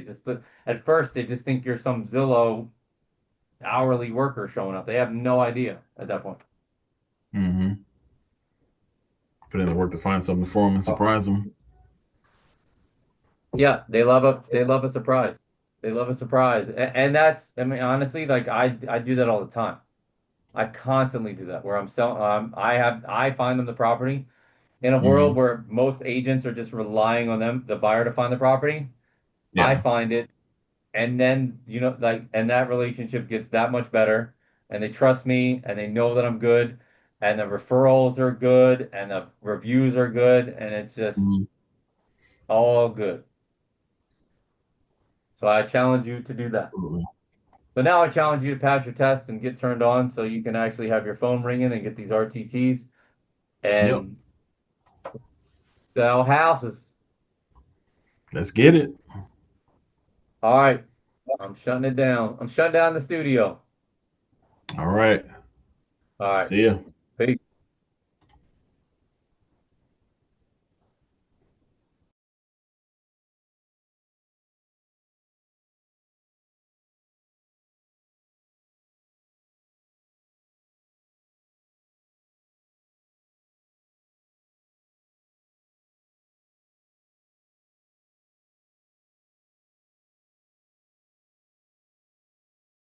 at first they just think you're some Zillow hourly worker showing up. They have no idea at that point. Hmm. Put in the work to find something for them and Oh, surprise them. yeah, they love a surprise. They love a surprise. And that's, I mean, honestly, like I do that all the time. I constantly do that where I'm selling I find them the property in a world Hmm. where most agents are just relying on the buyer to find the property. I Yeah. find it, and then like, and that relationship gets that much better, and they trust me and they know that I'm good, and the referrals are good and the reviews are good, and it's just Hmm. all good. So I challenge you to do that. Absolutely. But now I challenge you to pass your test and get turned on so you can actually have your phone ringing and get these RTTs Yep. and sell houses. Let's get it. All right, I'm shutting it down. I'm shutting down the studio. All right. All right, See ya. peace.